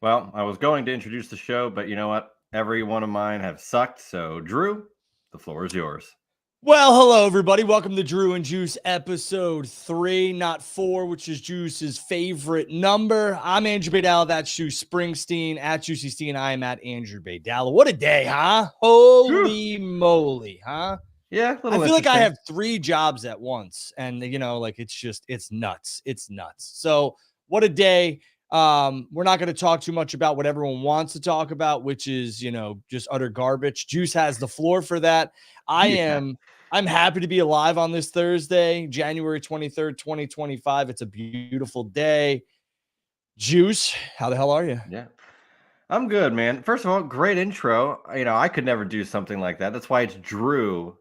Well, I was going to introduce the show, but you know what? Every one of mine have sucked. So, Drew, the floor is yours. Well, hello, everybody. Welcome to Drew and Juice episode 3, not 4, which is Juice's favorite number. I'm Andrew Baydala. That's Juice Springsteen. At Juicy Steen, I am at Andrew Baydala. What a day, huh? Whew. Holy moly, huh? Yeah, a I little feel like I interesting. have 3 jobs at once. And, it's nuts. It's nuts. So, what a day. We're not going to talk too much about what everyone wants to talk about, which is, just utter garbage. Juice has the floor for that. Yeah. I'm happy to be alive on this Thursday, January 23rd, 2025. It's a beautiful day. Juice, how the hell are you? Yeah. I'm good, man. First of all, great intro. I could never do something like that. That's why it's Drew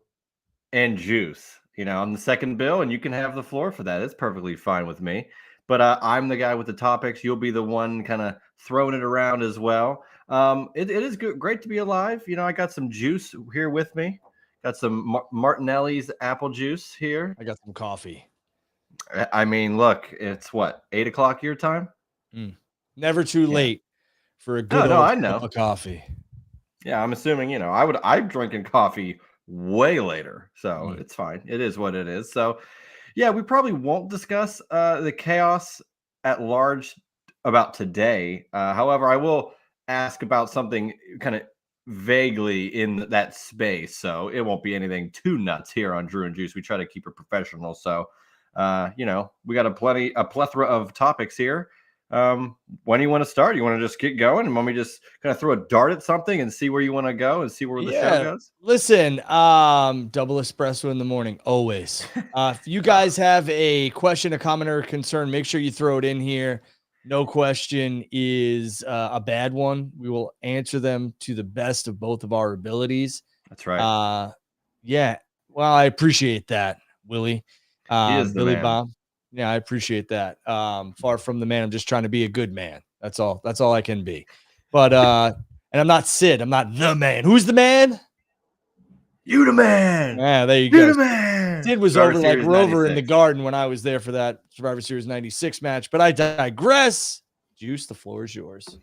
and Juice. I'm the second bill, and you can have the floor for that. It's perfectly fine with me. But I'm the guy with the topics. You'll be the one kind of throwing it around as well. It is good, great to be alive. I got some juice here with me. Got some Martinelli's apple juice here. I got some coffee. I mean, look, it's what, 8 o'clock your time? Never too Yeah. late for a good No, old I cup know. of coffee. Yeah, I'm assuming, I'm drinking coffee way later. So it's fine. It is what it is. So yeah, we probably won't discuss the chaos at large about today. However, I will ask about something kind of vaguely in that space. So it won't be anything too nuts here on Drew and Juice. We try to keep it professional. So, we got a plethora of topics here. When do you want to start? You want to just get going, and want me just kind of throw a dart at something and see where you want to go and see where the show goes? Listen, double espresso in the morning, always. If you guys have a question, a comment, or a concern, make sure you throw it in here. No question is a bad one. We will answer them to the best of both of our abilities. That's right. Yeah. Well, I appreciate that, Willie. He is the Billy man. Bob. Yeah, I appreciate that. Far from the man. I'm just trying to be a good man. That's all. That's all I can be. But and I'm not Sid. I'm not the man. Who's the man? You the man. Yeah, there you You go. the man. Sid was Survivor over like Series Rover in the 96. garden when I was there for that Survivor Series 96 match. But I digress. Juice, the floor is yours.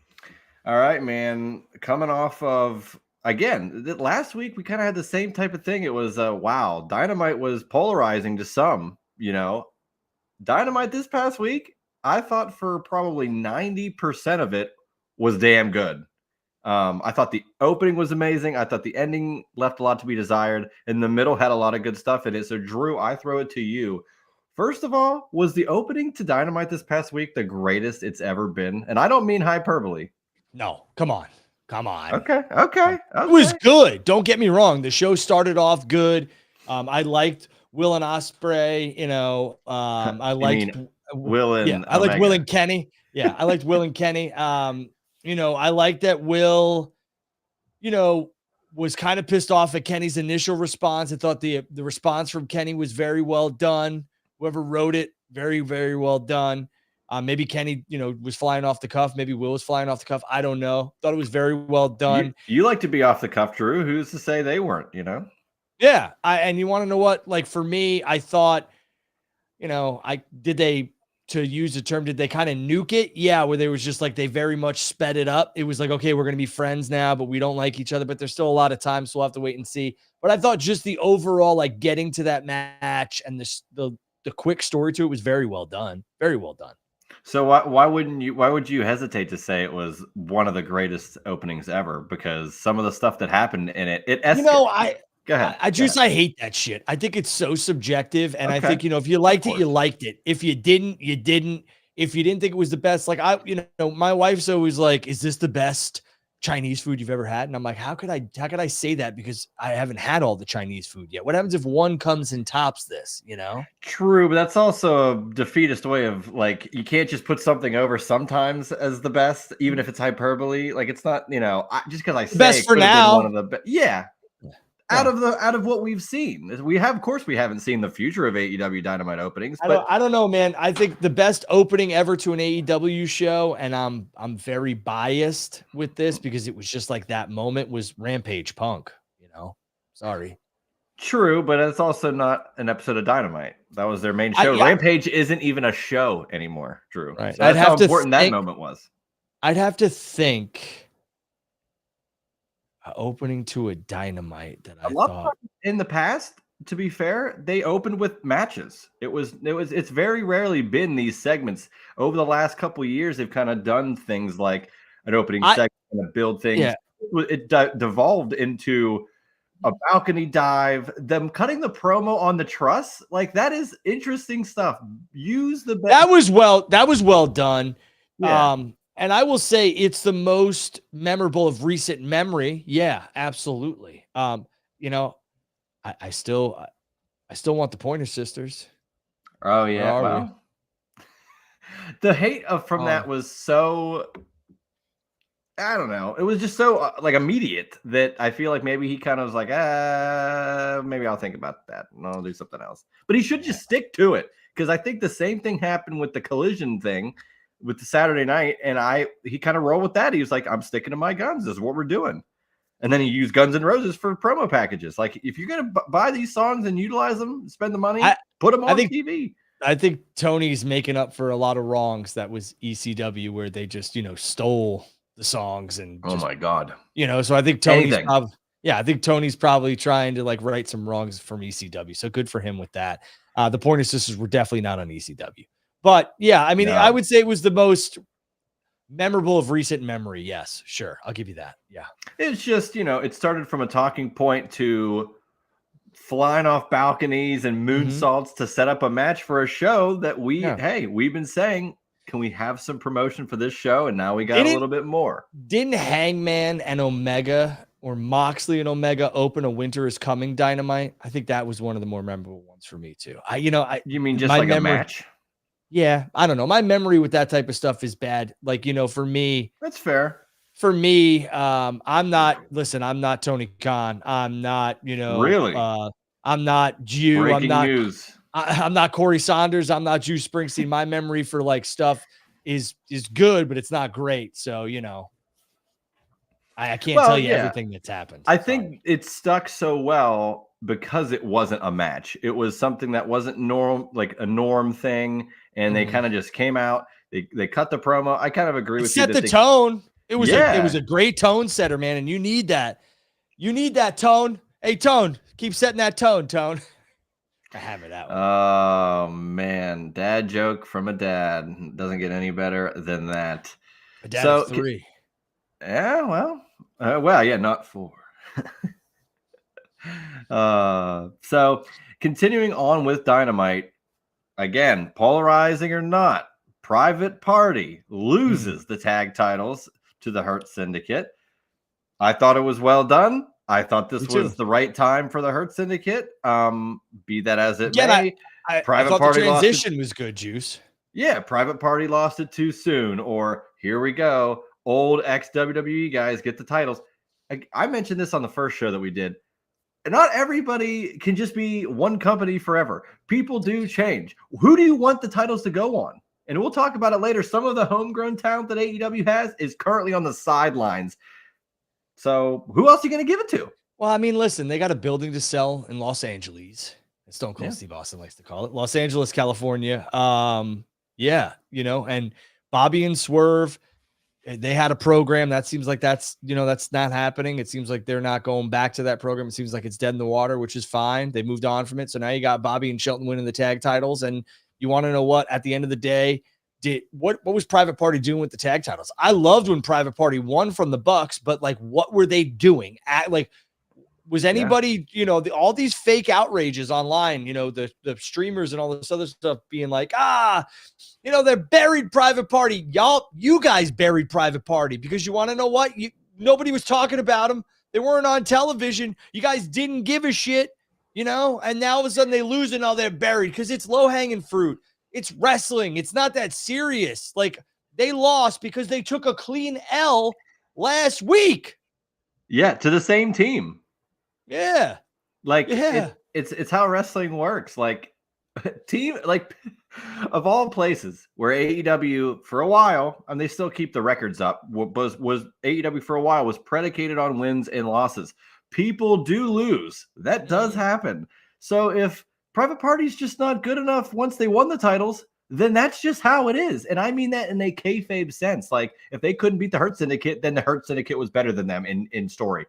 All right, man. Coming off of, again, last week we kind of had the same type of thing. It was, wow, Dynamite was polarizing to some, Dynamite this past week, I thought for probably 90% of it was damn good. I thought the opening was amazing. I thought the ending left a lot to be desired. And the middle had a lot of good stuff in it. So, Drew, I throw it to you. First of all, was the opening to Dynamite this past week the greatest it's ever been? And I don't mean hyperbole. No, come on. Okay. It was good. Don't get me wrong. The show started off good. I liked Will and Ospreay. I liked Will and I liked Will and Kenny. Yeah, I liked Will and Kenny. I liked that Will, was kind of pissed off at Kenny's initial response. I thought the response from Kenny was very well done. Whoever wrote it, very, very well done. Maybe Kenny, was flying off the cuff. Maybe Will was flying off the cuff. I don't know. Thought it was very well done. You like to be off the cuff, Drew. Who's to say they weren't, Yeah. And you want to know what? Like for me, I thought, to use the term, did they kind of nuke it? Yeah, where they was just like they very much sped it up. It was like, okay, we're going to be friends now, but we don't like each other, but there's still a lot of time, so we'll have to wait and see. But I thought just the overall, like getting to that match and the quick story to it was very well done. Very well done. So why would you hesitate to say it was one of the greatest openings ever? Because some of the stuff that happened in it go ahead. I hate that shit. I think it's so subjective. And I think, if you liked it, you liked it. If you didn't, you didn't. If you didn't think it was the best, like my wife's always like, is this the best Chinese food you've ever had? And I'm like, how could I say that? Because I haven't had all the Chinese food yet. What happens if one comes and tops this, True, but that's also a defeatist way of like, you can't just put something over sometimes as the best, even if it's hyperbole. Like it's not, just because I say best for now. One of the best. Yeah. Out of what we've seen, of course we haven't seen the future of AEW Dynamite openings. But I don't know, man. I think the best opening ever to an AEW show, and I'm very biased with this because it was just like that moment was Rampage Punk. Sorry. True, but it's also not an episode of Dynamite. That was their main show. Rampage isn't even a show anymore, Drew. Right. So that's how important that moment was. I'd have to think opening to a Dynamite that I A lot of thought. times in the past, to be fair, they opened with matches. It's very rarely been these segments. Over the last couple of years, they've kind of done things like an opening segment and build things. Yeah. It devolved into a balcony dive, them cutting the promo on the truss. Like, that is interesting stuff. Use the best. That was well done. Yeah. And I will say it's the most memorable of recent memory. Yeah, absolutely. You know, I still want the Pointer Sisters. Oh Where yeah. are we? Well, the hate from that was so, I don't know. It was just so like immediate that I feel like maybe he kind of was like, maybe I'll think about that and I'll do something else. But he should just stick to it, because I think the same thing happened with the Collision thing with the Saturday night, and he kind of rolled with that. He was like, I'm sticking to my guns. This is what we're doing. And then he used Guns N' Roses for promo packages. Like, if you're gonna buy these songs and utilize them, spend the money, put them on TV. I think Tony's making up for a lot of wrongs that was ECW, where they just, stole the songs and oh my god, so I think Tony's probably trying to like right some wrongs from ECW. So good for him with that. The Pointer Sisters were definitely not on ECW, but yeah, I mean, No. I would say it was the most memorable of recent memory. Yes, sure, I'll give you that. Yeah, it's just, it started from a talking point to flying off balconies and moonsaults to set up a match for a show that we've been saying, can we have some promotion for this show? And now we got a little bit more. Didn't Hangman and Omega, or Moxley and Omega, open a Winter is Coming Dynamite? I think that was one of the more memorable ones for me too. You mean just like a match? Yeah, I don't know. My memory with that type of stuff is bad. Like, for me, that's fair. For me, I'm not Tony Khan. I'm not, really. I'm not Jew. Breaking news. I'm not Corey Saunders. I'm not Jew Springsteen. My memory for like stuff is good, but it's not great. So, I can't tell you everything that's happened. I think it stuck so well because it wasn't a match. It was something that wasn't like a norm thing. And they kind of just came out. They cut the promo. I kind of agree with you. Set the tone. It was a great tone setter, man. And you need that. You need that tone. Hey, Tone, keep setting that tone, Tone. I have it out. Oh man, dad joke from a dad doesn't get any better than that. A dad of 3. Yeah, well, yeah, not 4. So continuing on with Dynamite, again, polarizing or not, Private Party loses the tag titles to the Hurt Syndicate. I thought it was well done. I thought this was the right time for the Hurt Syndicate. Be that as it may, Private Party the transition was good, Juice. Yeah, Private Party lost it too soon. Or here we go, old ex-WWE guys get the titles. I mentioned this on the first show that we did. Not everybody can just be one company forever. People do change. Who do you want the titles to go on? And we'll talk about it later. Some of the homegrown talent that AEW has is currently on the sidelines. So who else are you going to give it to? Well, I mean, listen, they got a building to sell in Los Angeles. Stone Cold Steve Austin likes to call it Los Angeles, California. And Bobby and Swerve, they had a program that seems like that's not happening. It seems like they're not going back to that program. It seems like it's dead in the water, which is fine. They moved on from it. So now you got Bobby and Shelton winning the tag titles. And you want to know what, at the end of the day, what was Private Party doing with the tag titles? I loved when Private Party won from the Bucks, but like, what were they doing? Was anybody, all these fake outrages online, the streamers and all this other stuff being like, they're buried Private Party. You guys buried Private Party because you want to know what? Nobody was talking about them. They weren't on television. You guys didn't give a shit, and now all of a sudden they lose and now they're buried because it's low-hanging fruit. It's wrestling. It's not that serious. Like, they lost because they took a clean L last week. Yeah, to the same team. Yeah. It's how wrestling works. Like, team, like, of all places where AEW for a while, and they still keep the records up, was AEW for a while was predicated on wins and losses. People do lose. That does happen. So if Private Party's just not good enough once they won the titles, then that's just how it is. And I mean that in a kayfabe sense. Like, if they couldn't beat the Hurt Syndicate, then the Hurt Syndicate was better than them in story.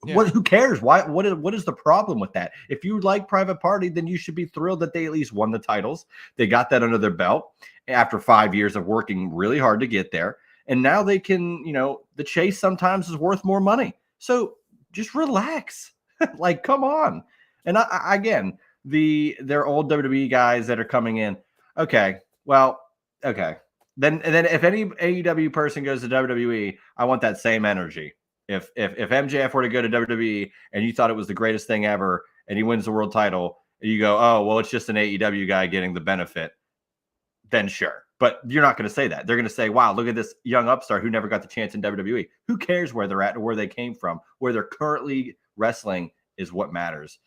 Yeah. Who cares? What is the problem with that? If you like Private Party, then you should be thrilled that they at least won the titles. They got that under their belt after 5 years of working really hard to get there. And now they can, the chase sometimes is worth more money. So just relax. Like, come on. And again, they're old WWE guys that are coming in. Okay. Well, okay. Then if any AEW person goes to WWE, I want that same energy. If MJF were to go to WWE and you thought it was the greatest thing ever and he wins the world title, and you go, oh, well, it's just an AEW guy getting the benefit, then sure. But you're not going to say that. They're going to say, wow, look at this young upstart who never got the chance in WWE. Who cares where they're at or where they came from? Where they're currently wrestling is what matters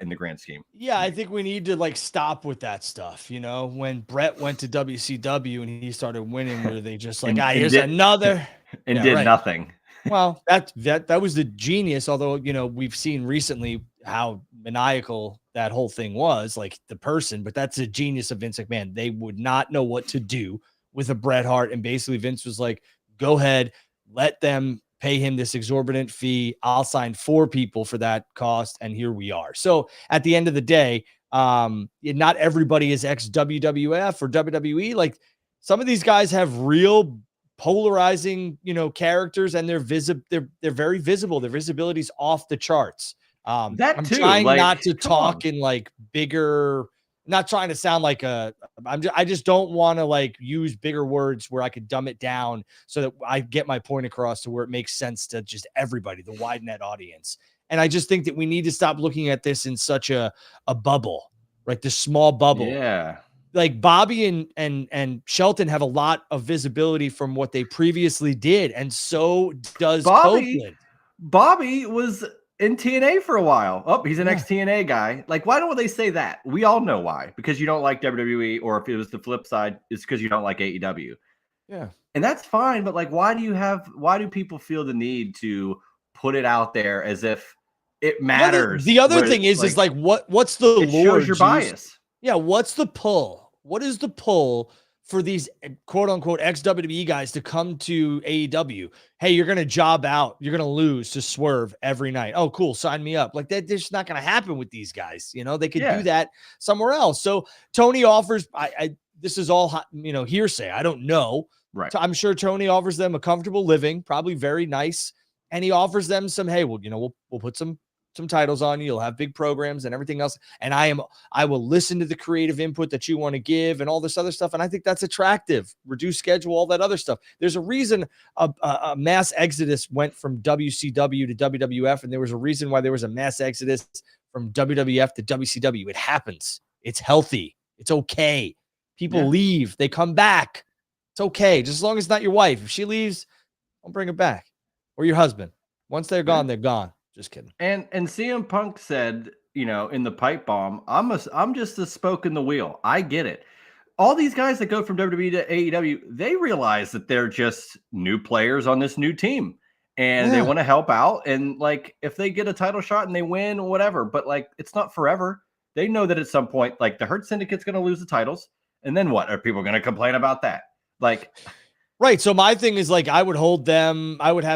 in the grand scheme. Yeah, I think we need to stop with that stuff. When Brett went to WCW and he started winning, where they just here's another and did nothing. Well, that was the genius. Although, we've seen recently how maniacal that whole thing was, like the person, but that's the genius of Vince McMahon. They would not know what to do with a Bret Hart. And basically Vince was like, go ahead, let them pay him this exorbitant fee. I'll sign 4 people for that cost. And here we are. So at the end of the day, not everybody is ex-WWF or WWE. Like, some of these guys have real polarizing, characters, and they're very visible. Their visibility's off the charts. I'm trying not to talk in bigger, not trying to sound like I just don't want to use bigger words where I could dumb it down so that I get my point across to where it makes sense to just everybody, the wide net audience. And I just think that we need to stop looking at this in such a bubble, right? This small bubble. Yeah. Like Bobby and Shelton have a lot of visibility from what they previously did. And so does Copeland. Bobby was in TNA for a while. Oh, he's an ex-TNA guy. Like, why don't they say that? We all know why. Because you don't like WWE, or if it was the flip side, it's because you don't like AEW. Yeah. And that's fine, but why do people feel the need to put it out there as if it matters? The other thing is what's the lure? It shows your bias. Yeah, what's the pull? What is the pull for these quote unquote ex-WWE guys to come to AEW? Hey, you're going to job out. You're going to lose to Swerve every night. Oh, cool. Sign me up. Like, that's just not going to happen with these guys. They could do that somewhere else. So Tony offers, this is all, hearsay. I don't know. Right. So I'm sure Tony offers them a comfortable living, probably very nice. And he offers them some, hey, well, we'll put some titles on you. You'll have big programs and everything else. And I will listen to the creative input that you want to give and all this other stuff. And I think that's attractive. Reduce schedule, all that other stuff. There's a reason a mass exodus went from WCW to WWF. And there was a reason why there was a mass exodus from WWF to WCW. It happens. It's healthy. It's okay. People leave. They come back. It's okay. Just as long as it's not your wife. If she leaves, don't bring her back. Or your husband. Once they're gone, they're gone. Just kidding. And CM Punk said, in the pipe bomb, I'm just a spoke in the wheel. I get it. All these guys that go from WWE to AEW, they realize that they're just new players on this new team, and they want to help out. And if they get a title shot and they win, whatever. But it's not forever. They know that at some point, the Hurt Syndicate's going to lose the titles, and then what? Are people going to complain about that? Right. So my thing is I would have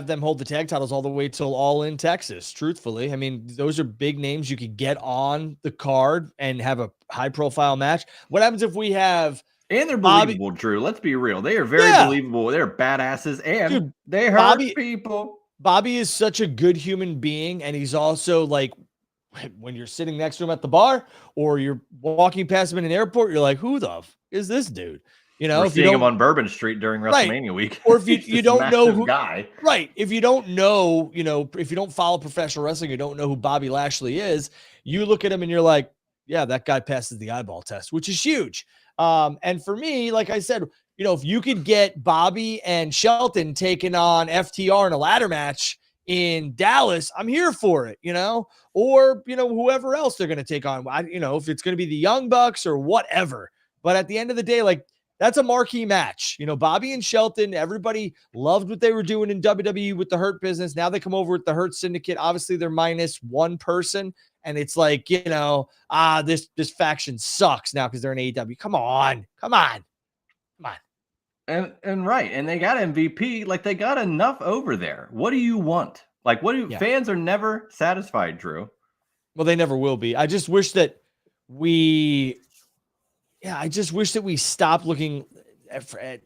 them hold the tag titles all the way till All In Texas. Truthfully. I mean, those are big names you could get on the card and have a high profile match. What happens if we have, and they're believable, Drew. Let's be real. They are very believable. They're badasses, and they hurt people. Bobby is such a good human being. And he's also when you're sitting next to him at the bar or you're walking past him in an airport, you're like, who the f is this dude? We're seeing him on Bourbon Street during WrestleMania week. Or if you don't know who guy. Right. If you don't know, if you don't follow professional wrestling, you don't know who Bobby Lashley is, you look at him and you're like, yeah, that guy passes the eyeball test, which is huge. And for me, like I said, if you could get Bobby and Shelton taking on FTR in a ladder match in Dallas, I'm here for it, or, whoever else they're going to take on, if it's going to be the Young Bucks or whatever. But at the end of the day, that's a marquee match. Bobby and Shelton, everybody loved what they were doing in WWE with the Hurt Business. Now they come over with the Hurt Syndicate. Obviously, they're minus one person. And it's this faction sucks now because they're in AEW. Come on. Come on. And right, and they got MVP. Like they got enough over there. What do you want? Like, what do fans are never satisfied, Drew? Well, they never will be. I just wish that we stopped looking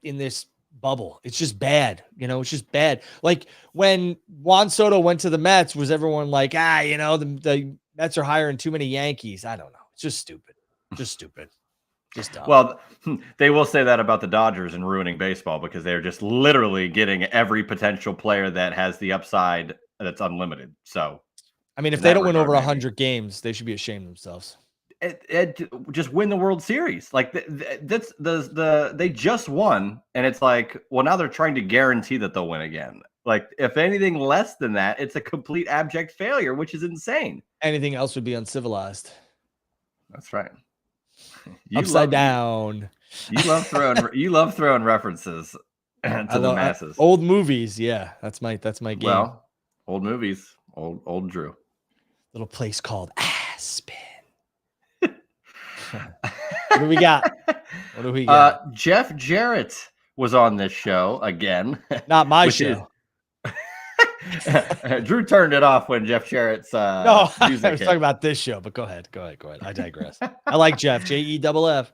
in this bubble. It's just bad. It's just bad. Like when Juan Soto went to the Mets, was everyone like, the Mets are hiring too many Yankees? I don't know. It's just stupid. Just stupid. Just dumb. Well, they will say that about the Dodgers and ruining baseball because they're just literally getting every potential player that has the upside that's unlimited. So, I mean, if they don't win over 100 games, they should be ashamed of themselves. Just win the World Series. Like they just won, and it's like, well, now they're trying to guarantee that they'll win again. Like, if anything less than that, it's a complete abject failure, which is insane. Anything else would be uncivilized. That's right. Upside down. You love throwing references to the masses. Old movies, yeah. That's my game. Well, old movies, old Drew. Little place called Aspen. What do we got? Jeff Jarrett was on this show again. Not my show. Drew turned it off when Jeff Jarrett's no, I was talking about this show, but go ahead. I digress. I like Jeff, Jeff.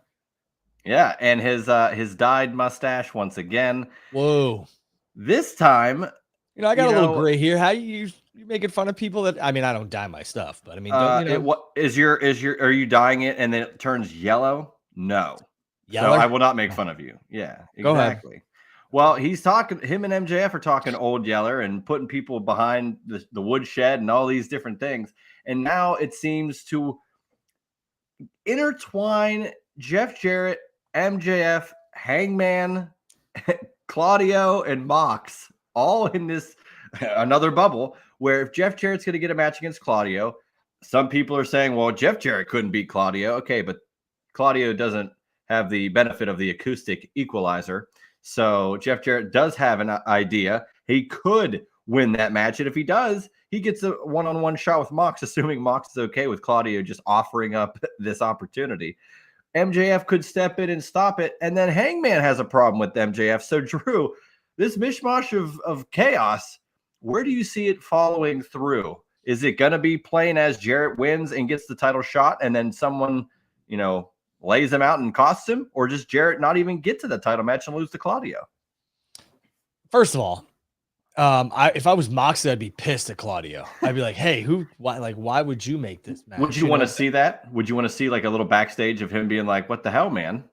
Yeah, and his dyed mustache once again. Whoa. This time, I got a little gray here. How you making fun of people that I don't dye my stuff, but I mean, are you dyeing it and then it turns yellow? No. Yellow? So I will not make fun of you. Yeah, exactly. Go ahead. Well, him and MJF are talking Old Yeller and putting people behind the woodshed and all these different things. And now it seems to intertwine Jeff Jarrett, MJF, Hangman, Claudio, and Mox all in this another bubble where if Jeff Jarrett's going to get a match against Claudio, some people are saying, well, Jeff Jarrett couldn't beat Claudio. Okay, but Claudio doesn't have the benefit of the acoustic equalizer. So Jeff Jarrett does have an idea. He could win that match. And if he does, he gets a one-on-one shot with Mox, assuming Mox is okay with Claudio just offering up this opportunity. MJF could step in and stop it. And then Hangman has a problem with MJF. So Drew, this mishmash of chaos, where do you see it following through? Is it going to be plain as Jarrett wins and gets the title shot and then someone, lays him out and costs him, or just Jarrett not even get to the title match and lose to Claudio? First of all, if I was Moxley, I'd be pissed at Claudio. I'd be like, hey, why would you make this match? Would you want to see that? Would you want to see like a little backstage of him being like, what the hell, man?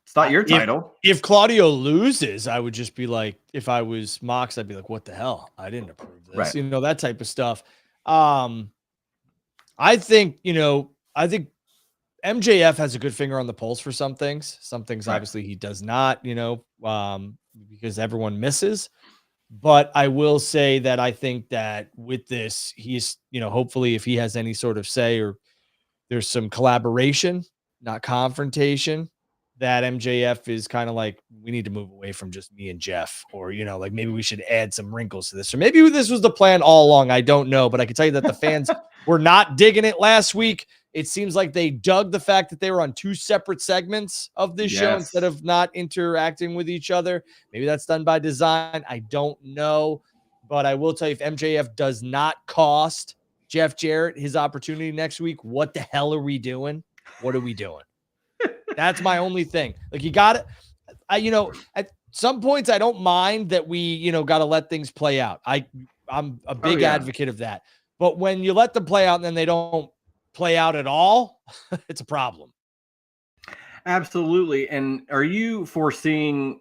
It's not your title. If Claudio loses, I would just be like, if I was Mox, I'd be like, what the hell? I didn't approve this. Right. That type of stuff. I think MJF has a good finger on the pulse for some things. Some things, obviously, he does not, because everyone misses. But I will say that I think that with this, he's, hopefully if he has any sort of say or there's some collaboration, not confrontation, that MJF is kind of like, we need to move away from just me and Jeff, or, maybe we should add some wrinkles to this. Or maybe this was the plan all along. I don't know. But I can tell you that the fans were not digging it last week. It seems like they dug the fact that they were on two separate segments of this show instead of not interacting with each other. Maybe that's done by design. I don't know. But I will tell you, if MJF does not cost Jeff Jarrett his opportunity next week, what the hell are we doing? What are we doing? That's my only thing. Like, you got it. At some points, I don't mind that we, got to let things play out. I'm a big advocate of that. But when you let them play out and then they don't play out at all, it's a problem. Absolutely. And are you foreseeing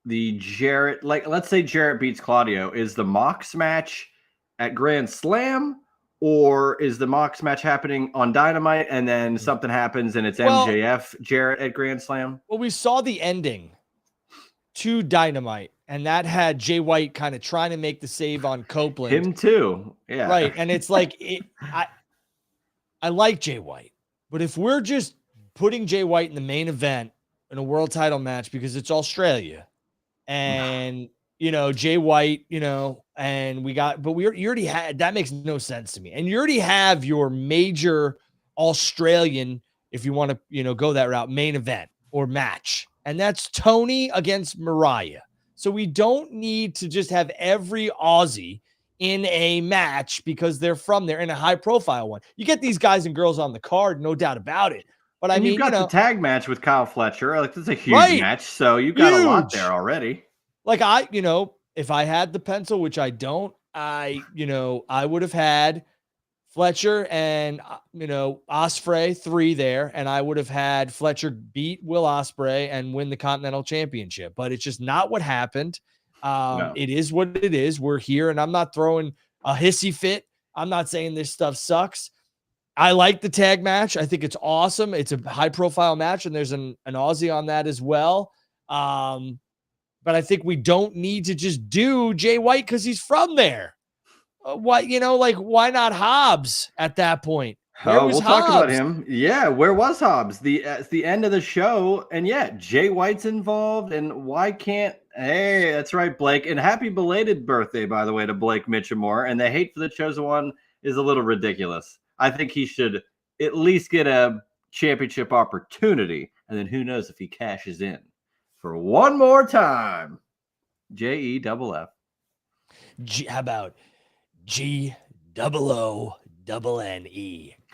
the Jarrett, like, let's say Jarrett beats Claudio, is the Mox match at Grand Slam, or is the Mox match happening on Dynamite and then something happens and it's MJF Jarrett at Grand Slam? Well, we saw the ending to Dynamite, and that had Jay White kind of trying to make the save on Copeland. Him too. Yeah. Right. And it's like, I like Jay White, but if we're just putting Jay White in the main event in a world title match because it's Australia and, Jay White, and we already had, that makes no sense to me. And you already have your major Australian, if you want to, go that route, main event or match. and that's Tony against Mariah. So we don't need to just have every Aussie in a match because they're from there in a high profile one. You get these guys and girls on the card, no doubt about it. But I And mean, you've got the tag match with Kyle Fletcher. Like, this is a huge match. So you've got a lot there already. Like if I had the pencil, which I don't, I would have had Fletcher and, Ospreay 3 there, and I would have had Fletcher beat Will Ospreay and win the Continental Championship. But it's just not what happened. No. It is what it is. We're here, and I'm not throwing a hissy fit. I'm not saying this stuff sucks. I like the tag match. I think it's awesome. It's a high-profile match, and there's an Aussie on that as well. But I think we don't need to just do Jay White because he's from there. Why not Hobbs at that point? We'll talk about him. Yeah, where was Hobbs? It's the end of the show, and yeah, Jay White's involved, and why can't? Hey, that's right, Blake, and happy belated birthday, by the way, to Blake Mitchamore. And the hate for the chosen one is a little ridiculous. I think he should at least get a championship opportunity, and then who knows if he cashes in for one more time. JEFF. How about GOONE?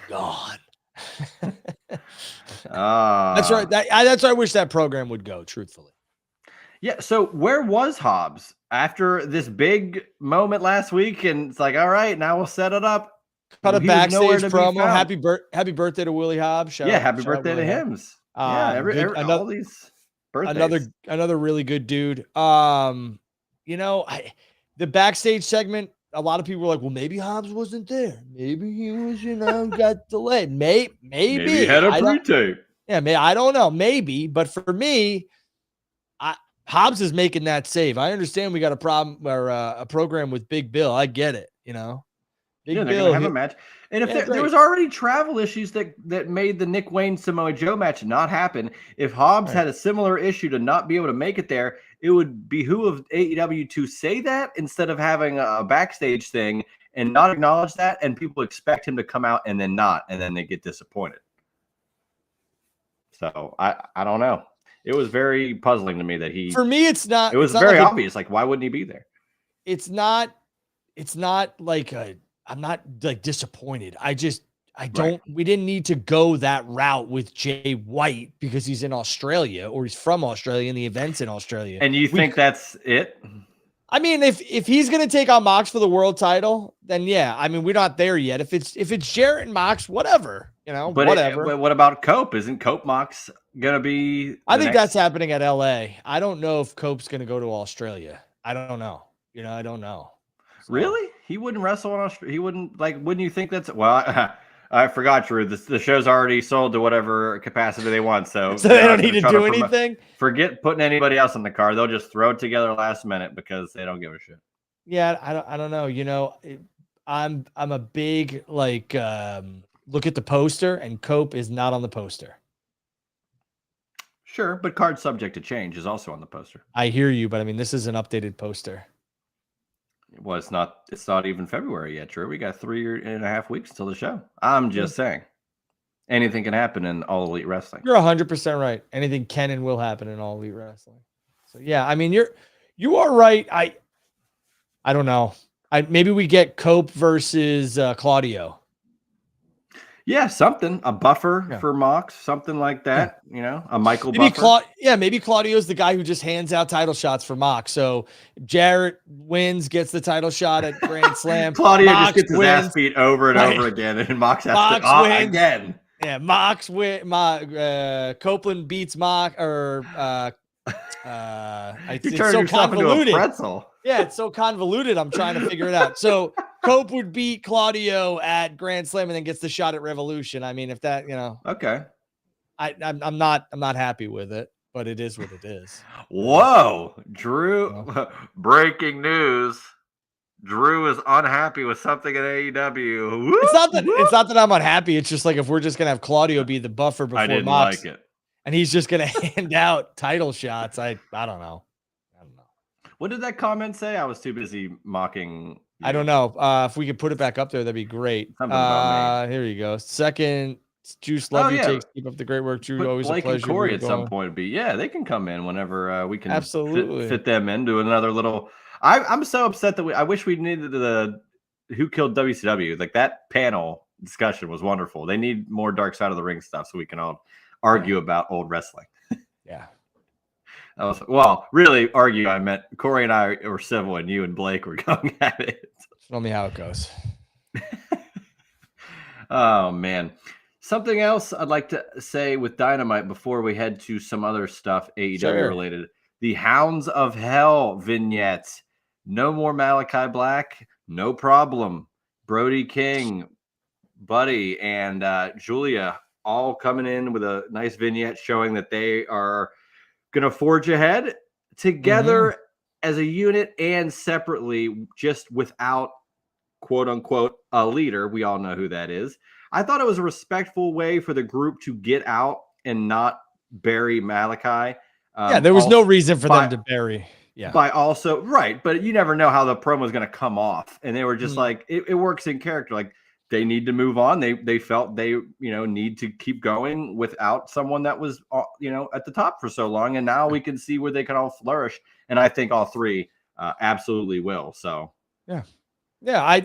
Gone. That's right. That's where I wish that program would go, truthfully. Yeah. So where was Hobbs after this big moment last week? And it's like, all right, now we'll set it up. Cut a backstage promo. Happy birthday to Willie Hobbs. Happy birthday to him. All these birthdays. Another really good dude. The backstage segment, a lot of people were like, well, maybe Hobbs wasn't there. Maybe he was, got delayed. Maybe he had a pre-tape. I don't know. Maybe. But for me, Hobbs is making that save. I understand we got a problem or a program with Big Bill. I get it, Big Bill, they're gonna have a match. And if there was already travel issues that made the Nick Wayne Samoa Joe match not happen, if Hobbs had a similar issue to not be able to make it there, it would behoove AEW to say that instead of having a backstage thing and not acknowledge that, and people expect him to come out and then not, and then they get disappointed. So I don't know. It was very puzzling to me that he. For me, it's not. It was very obvious. Like, why wouldn't he be there? It's not like I'm not like disappointed. I don't. We didn't need to go that route with Jay White because he's in Australia or he's from Australia and the event's in Australia. And you think that's it? I mean, if he's gonna take on Mox for the world title, then yeah. I mean, we're not there yet. If it's Jarrett and Mox, whatever, But whatever. But what about Cope? Isn't Cope Mox gonna be? I think that's happening at LA. I don't know if Cope's gonna go to Australia. I don't know. I don't know. So. Really? He wouldn't wrestle in Australia. He wouldn't wouldn't you think that's I forgot, Drew. The show's already sold to whatever capacity they want, so they don't need to do anything. Forget putting anybody else on the card. They'll just throw it together last minute because they don't give a shit. Yeah, I don't know. I'm a big look at the poster, and Cope is not on the poster. Sure, but card subject to change is also on the poster. I hear you, but I mean, this is an updated poster. Well, it's not even February yet, Drew. We got 3.5 weeks until the show. I'm just saying. Anything can happen in All Elite Wrestling. You're 100% right. Anything can and will happen in All Elite Wrestling. So yeah, I mean, you are right. I don't know. Maybe we get Cope versus Claudio. Yeah, something. A buffer for Mox, something like that. Yeah. A Michael buffer. Maybe Claudio's the guy who just hands out title shots for Mox. So Jarrett wins, gets the title shot at Grand Slam. Claudio just gets his ass beat over and over again, and Mox has to wins again. Yeah, Mox wins. Copeland beats Mox, or it's so convoluted. Into a pretzel. Yeah, it's so convoluted. I'm trying to figure it out. So Cope would beat Claudio at Grand Slam and then gets the shot at Revolution. I mean, if that, okay. I'm not happy with it, but it is what it is. Whoa, Drew! Breaking news: Drew is unhappy with something at AEW. It's not that I'm unhappy. It's just like if we're just gonna have Claudio be the buffer before I didn't Mox, like it, and he's just gonna hand out title shots. I don't know. What did that comment say? I was too busy mocking. I don't know. If we could put it back up there, that'd be great. Here you go. Second Juice, Oh love you. yeah, Keep up the great work, Drew. put Always a Blake and pleasure. We Corey were at some going. point. Be yeah, they can come in whenever we can Absolutely. fit them into another little. I'm so upset that I wish we needed the Who Killed WCW. Like that panel discussion was wonderful. They need more Dark Side of the Ring stuff so we can all argue about old wrestling. Yeah. Well, really argue. I meant Corey and I were civil, and you and Blake were going at it. Show me how it goes. Oh man. Something else I'd like to say with Dynamite before we head to some other stuff AEW related. The Hounds of Hell vignettes. No more Malachi Black. No problem. Brody King, Buddy, and Julia all coming in with a nice vignette showing that they are going to forge ahead together as a unit and separately, just without quote unquote a leader. We all know who that is. I thought it was a respectful way for the group to get out and not bury Malachi. There was no reason for them to bury. Yeah. By also, right. But you never know how the promo is going to come off. And they were just like, it works in character. Like they need to move on. They felt they, need to keep going without someone that was, at the top for so long. And now we can see where they can all flourish. And I think all three absolutely will. So, yeah. Yeah.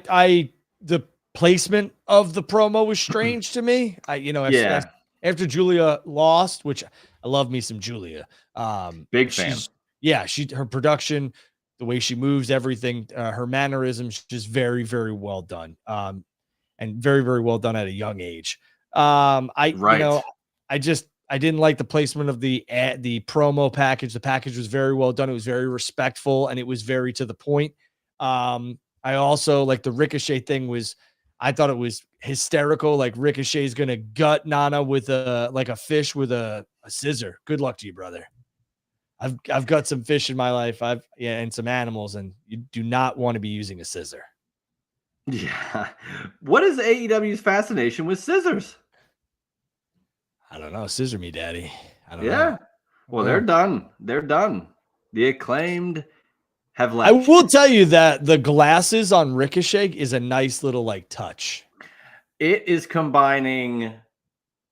The placement of the promo was strange to me. After Julia lost, which I love me some Julia. Big fan. Her production, the way she moves, everything, her mannerisms, just very, very well done. And very, very well done at a young age. I didn't like the placement of the promo package. The package was very well done. It was very respectful and it was very to the point. I also like the Ricochet thing I thought it was hysterical. Like Ricochet's going to gut Nana with a fish with a scissor. Good luck to you, brother. I've got some fish in my life. And some animals, and you do not want to be using a scissor. Yeah. What is AEW's fascination with scissors? I don't know. Scissor me, daddy. I don't know. Yeah. Well, they're done. They're done. The Acclaimed have left. I will tell you that the glasses on Ricochet is a nice little touch. It is combining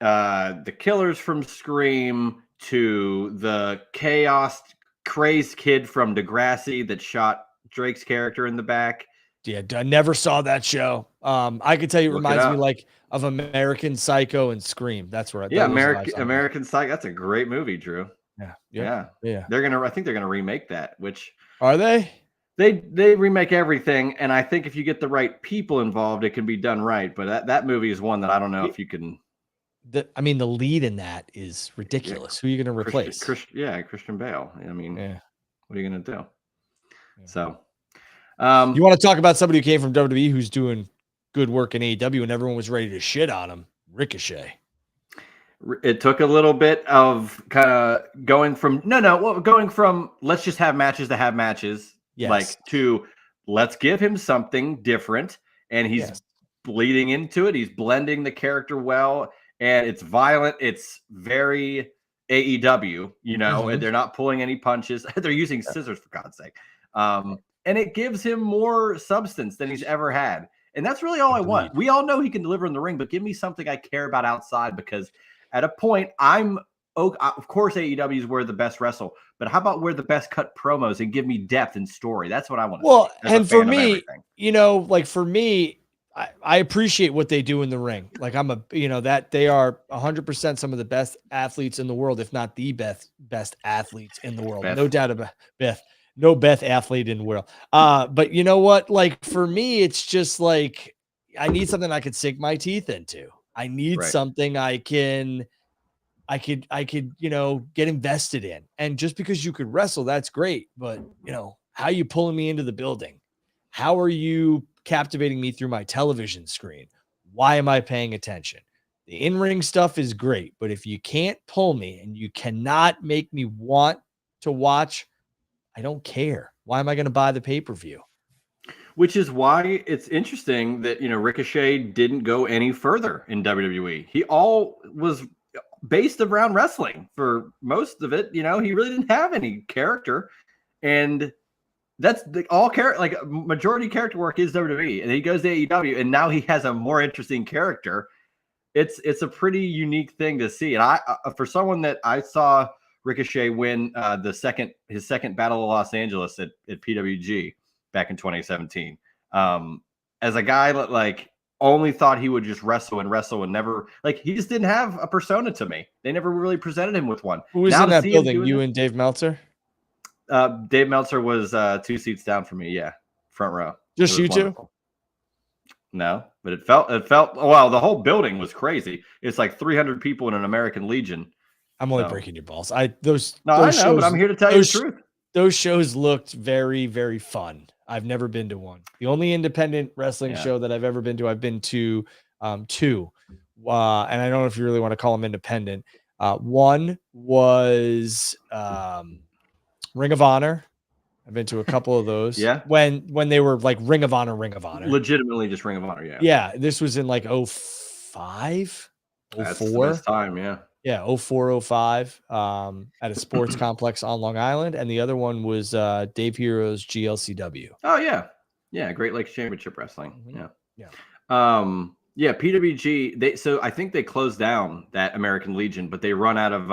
the killers from Scream to the chaos crazed kid from Degrassi that shot Drake's character in the back. Yeah, I never saw that show. I could tell you it reminds me of American Psycho and Scream. That's where American Psycho. That's a great movie, Drew. Yeah. I think they're gonna remake that. Which are they? They remake everything, and I think if you get the right people involved, it can be done right. But that movie is one that I don't know if you can. The lead in that is ridiculous. Who are you going to replace? Christian Bale. I mean, what are you going to do? Yeah. So, you want to talk about somebody who came from WWE who's doing good work in AEW and everyone was ready to shit on him? Ricochet. It took a little bit of kind of going from let's just have matches to have matches, to let's give him something different, and he's bleeding into it. He's blending the character well. And it's violent. It's very AEW, and they're not pulling any punches. They're using scissors, for God's sake. And it gives him more substance than he's ever had. And that's really all I want. We all know he can deliver in the ring, but give me something I care about outside, because at a point, of course, AEW is where the best wrestle, but how about where the best cut promos and give me depth and story? That's what I want to see. Well, and for me, for me, I appreciate what they do in the ring. Like that they are 100% some of the best athletes in the world, if not the best athletes in the world. Beth. No doubt about Beth. No Beth athlete in the world. But you know what? Like for me, it's just like I need something I could sink my teeth into. I need something I could, get invested in. And just because you could wrestle, that's great. But how are you pulling me into the building? How are you captivating me through my television screen? Why am I paying attention? The in-ring stuff is great, but if you can't pull me and you cannot make me want to watch, I don't care. Why am I going to buy the pay-per-view? Which is why it's interesting that, Ricochet didn't go any further in WWE. He all was based around wrestling for most of it. He really didn't have any character, and that's majority character work is WWE, and he goes to AEW, and now he has a more interesting character. it's a pretty unique thing to see. And I for someone that I saw Ricochet win his second Battle of Los Angeles at PWG back in 2017. As a guy that like only thought he would just wrestle and never, like, he just didn't have a persona to me. They never really presented him with one. Who was in that building? You and Dave Meltzer? Dave Meltzer was 2 seats down from me. Yeah, front row. Just you two? No, but it felt. Well, the whole building was crazy. It's like 300 people in an American Legion. I'm only breaking your balls. I know, shows, but I'm here to tell you the truth. Those shows looked very, very fun. I've never been to one. The only independent wrestling show that I've ever been to, I've been to two. And I don't know if you really want to call them independent. One was Ring of Honor. I've been to a couple of those. Yeah. When they were like Ring of Honor. Legitimately just Ring of Honor, yeah. Yeah. This was in like 05, 04. That's the best time, yeah. Yeah, 04, 05 at a sports complex on Long Island. And the other one was Dave Hero's GLCW. Oh, yeah. Yeah, Great Lakes Championship Wrestling. Mm-hmm. Yeah. Yeah, PWG, so I think they closed down that American Legion, but they run out of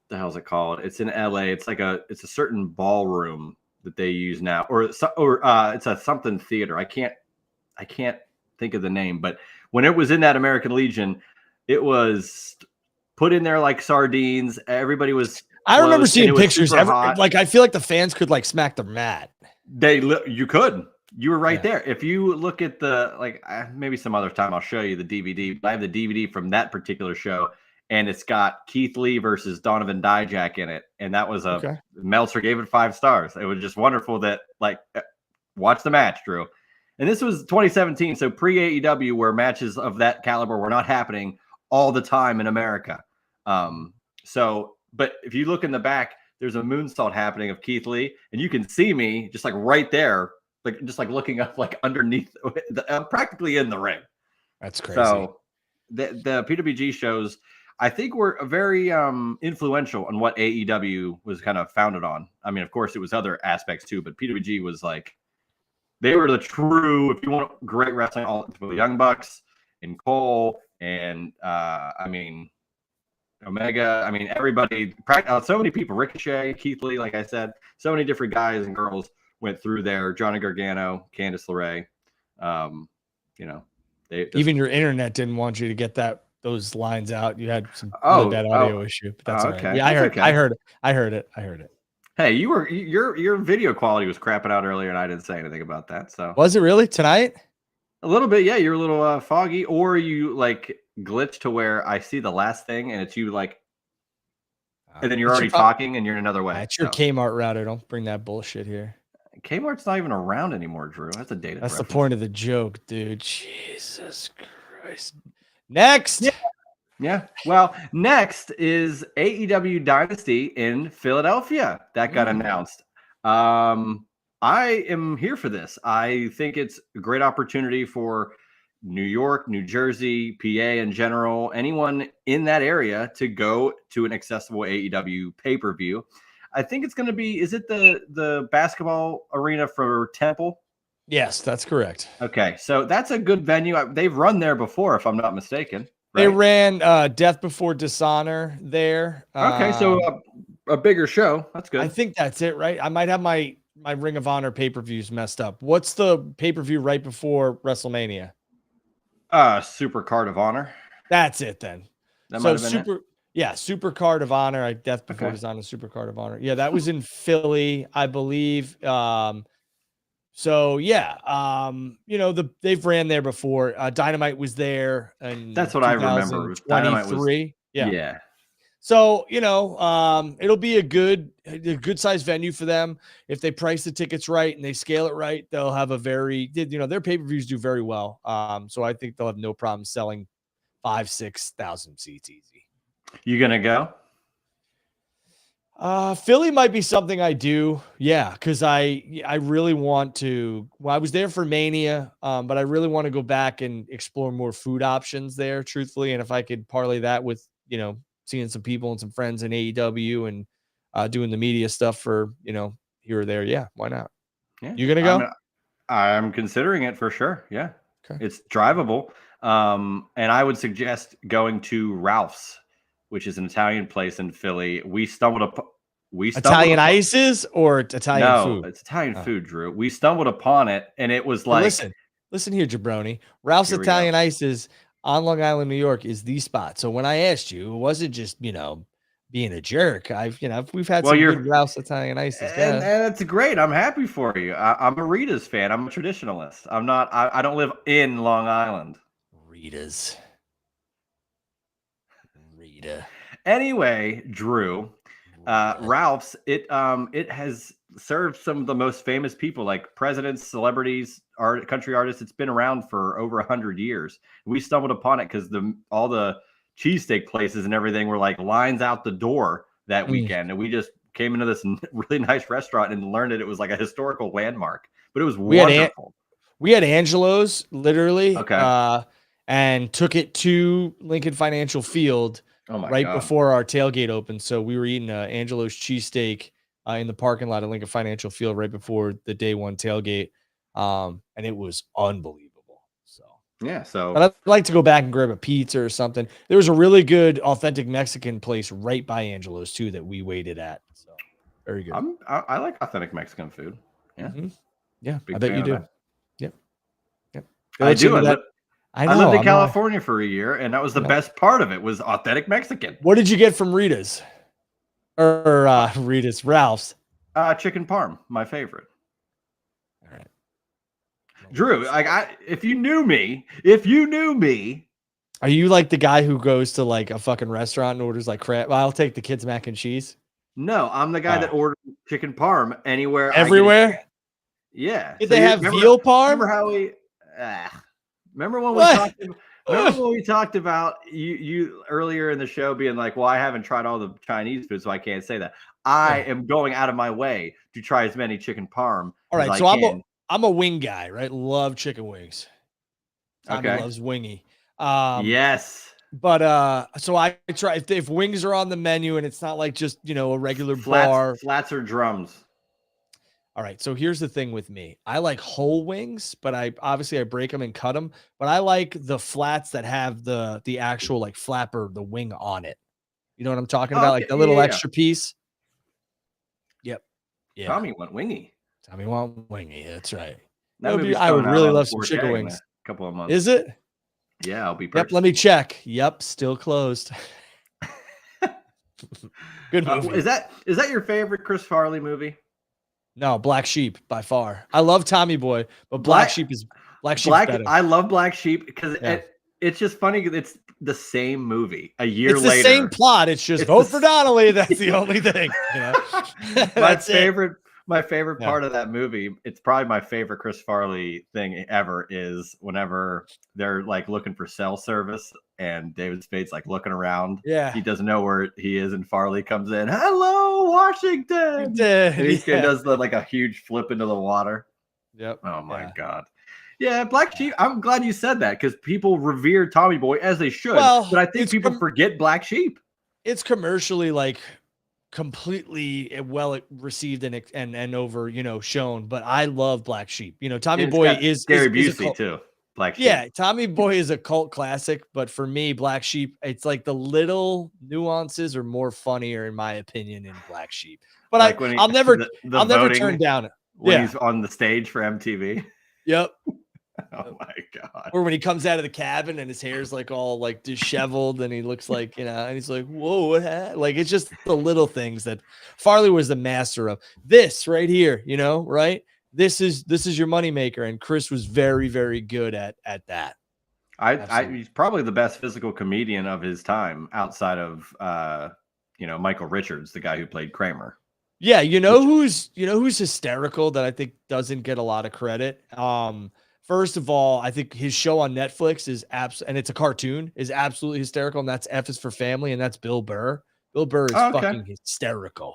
the hell's it called? It's in LA. It's like it's a certain ballroom that they use now, or it's a something theater. I can't think of the name, but when it was in that American Legion, it was put in there like sardines. Everybody was. I remember seeing pictures. Like, I feel like the fans could like smack them mad. You could. You were right there. If you look at maybe some other time I'll show you the DVD. I have the DVD from that particular show, and it's got Keith Lee versus Donovan Dijak in it, and that was Meltzer gave it 5 stars. It was just wonderful that watch the match, Drew. And this was 2017, so pre AEW, where matches of that caliber were not happening all the time in America. But if you look in the back, there's a moonsault happening of Keith Lee, and you can see me just like right there, just looking up underneath, practically in the ring. That's crazy. So the PWG shows, I think, were very influential on what AEW was kind of founded on. I mean, of course, it was other aspects too, but PWG was they were the true, if you want great wrestling, all the Young Bucks and Cole and Omega. I mean, everybody, so many people, Ricochet, Keith Lee, like I said, so many different guys and girls went through there. Johnny Gargano, Candice LeRae. Even your internet didn't want you to get those lines out. You had some bad audio issue, but that's okay. Right. Yeah, I heard it. Hey, your video quality was crapping out earlier, and I didn't say anything about that. So was it really tonight? A little bit, yeah. You're a little foggy, or you glitch to where I see the last thing, and it's you and then you're already talking, and you're in another way. It's your Kmart router. Don't bring that bullshit here. Kmart's not even around anymore, Drew. That's a dated. That's reference. The point of the joke, dude. Jesus Christ. Next. Yeah. Well, next is AEW Dynasty in Philadelphia. That got announced. I am here for this. I think it's a great opportunity for New York, New Jersey, PA in general, anyone in that area to go to an accessible AEW pay-per-view. I think it's going to be, is it the basketball arena for Temple? Yes, that's correct. Okay, so that's a good venue. They've run there before, if I'm not mistaken. Right? They ran Death Before Dishonor there. Okay, so a bigger show. That's good. I think that's it, right? I might have my Ring of Honor pay-per-views messed up. What's the pay-per-view right before WrestleMania? Super Card of Honor. That's it then. That might have been it. Yeah, Super Card of Honor. Death Before Dishonor, Super Card of Honor. Yeah, that was in Philly, I believe. So yeah, they've ran there before. Dynamite was there, and that's what I remember. Dynamite was, yeah. So it'll be a good sized venue for them. If they price the tickets right and they scale it right, they'll have their pay-per-views do very well. So I think they'll have no problem selling 5,000-6,000 seats easy. You gonna go? Philly might be something I do. Yeah. Cause I really want to, I was there for Mania, but I really want to go back and explore more food options there, truthfully. And if I could parlay that with, seeing some people and some friends in AEW and, doing the media stuff for, here or there. Yeah. Why not? Yeah. You going to go? I'm considering it for sure. Yeah. Okay. It's drivable. And I would suggest going to Ralph's, which is an Italian place in Philly. We stumbled upon Italian ices or Italian no, food? it's Italian food, Drew. We stumbled upon it, and it was Hey, like, listen here, jabroni. Ralph's here we go. Italian ices on Long Island, New York is the spot. So when I asked you, it wasn't just, being a jerk. We've had some good Ralph's Italian ices. And it's great. I'm happy for you. I'm a Rita's fan. I'm a traditionalist. I'm not. I don't live in Long Island. Rita. Anyway, Drew, Ralph's. It has served some of the most famous people, like presidents, celebrities, country artists. It's been around for over 100 years. We stumbled upon it because all the cheesesteak places and everything were like lines out the door that weekend, and we just came into this really nice restaurant and learned that it was like a historical landmark. But it was wonderful. We had Angelo's literally, okay, and took it to Lincoln Financial Field before our tailgate opened. So we were eating Angelo's cheesesteak in the parking lot at Lincoln Financial Field right before the day one tailgate, and it was unbelievable. But I'd like to go back and grab a pizza or something. There was a really good authentic Mexican place right by Angelo's too that we waited at. So very good. I like authentic Mexican food. Yeah, yeah. I bet you do. Yep. I do. I lived in California for a year, and that was the best part of it. Was authentic Mexican. What did you get from Rita's? Or Ralph's? Chicken parm, my favorite. All right. Drew, if you knew me, are you like the guy who goes to like a fucking restaurant and orders like crap? I'll take the kids mac and cheese. No, I'm the guy that orders chicken parm everywhere. Yeah. Did they have veal parm? Remember how we? Remember when we talked about you earlier in the show being like, well, I haven't tried all the Chinese food, so I can't say that. I am going out of my way to try as many chicken parm. All right, so I'm a wing guy, right? Love chicken wings. Tommy loves wingy. Yes. But so I try if wings are on the menu and it's not like just a regular bar. Flats or drums. All right, so here's the thing with me. I like whole wings, but I break them and cut them. But I like the flats that have the actual like flapper, the wing on it. You know what I'm talking about? Like the little extra piece. Yep. Yeah. Tommy went wingy. That's right. I would really love some chicken wings. A couple of months. Is it? Yeah, I'll be. Yep. Let me check. Yep. Still closed. Good movie. Is that your favorite Chris Farley movie? No, Black Sheep by far. I love Tommy Boy, but Black Sheep is better. I love Black Sheep because it's just funny. It's the same movie a year later. It's the same plot. It's just vote for Donnelly. That's the only thing. My favorite part of that movie, it's probably my favorite Chris Farley thing ever, is whenever they're like looking for cell service and David Spade's like looking around. Yeah. He doesn't know where he is, and Farley comes in. Hello, Washington. And he does like a huge flip into the water. Yep. Oh my God. Yeah, Black Sheep. I'm glad you said that because people revere Tommy Boy as they should. But I think people forget Black Sheep. It's commercially like completely well received and over shown, but I love Black Sheep. Tommy Boy is Gary Busey too. Black Sheep. Yeah, Tommy Boy is a cult classic, but for me, Black Sheep, it's like the little nuances are more funnier in my opinion in Black Sheep. But like I'll never turn down it when he's on the stage for MTV. Yep. Oh my God. Or when he comes out of the cabin and his hair's like all like disheveled and he looks like, and he's like, whoa, what happened? Like, it's just the little things that Farley was the master of. This right here, right? This is your moneymaker. And Chris was very, very good at that. He's probably the best physical comedian of his time outside of, Michael Richards, the guy who played Kramer. Yeah. Who's hysterical that I think doesn't get a lot of credit. First of all, I think his show on Netflix is and it's a cartoon, is absolutely hysterical, and that's F is for Family, and that's Bill Burr. Bill Burr is fucking hysterical.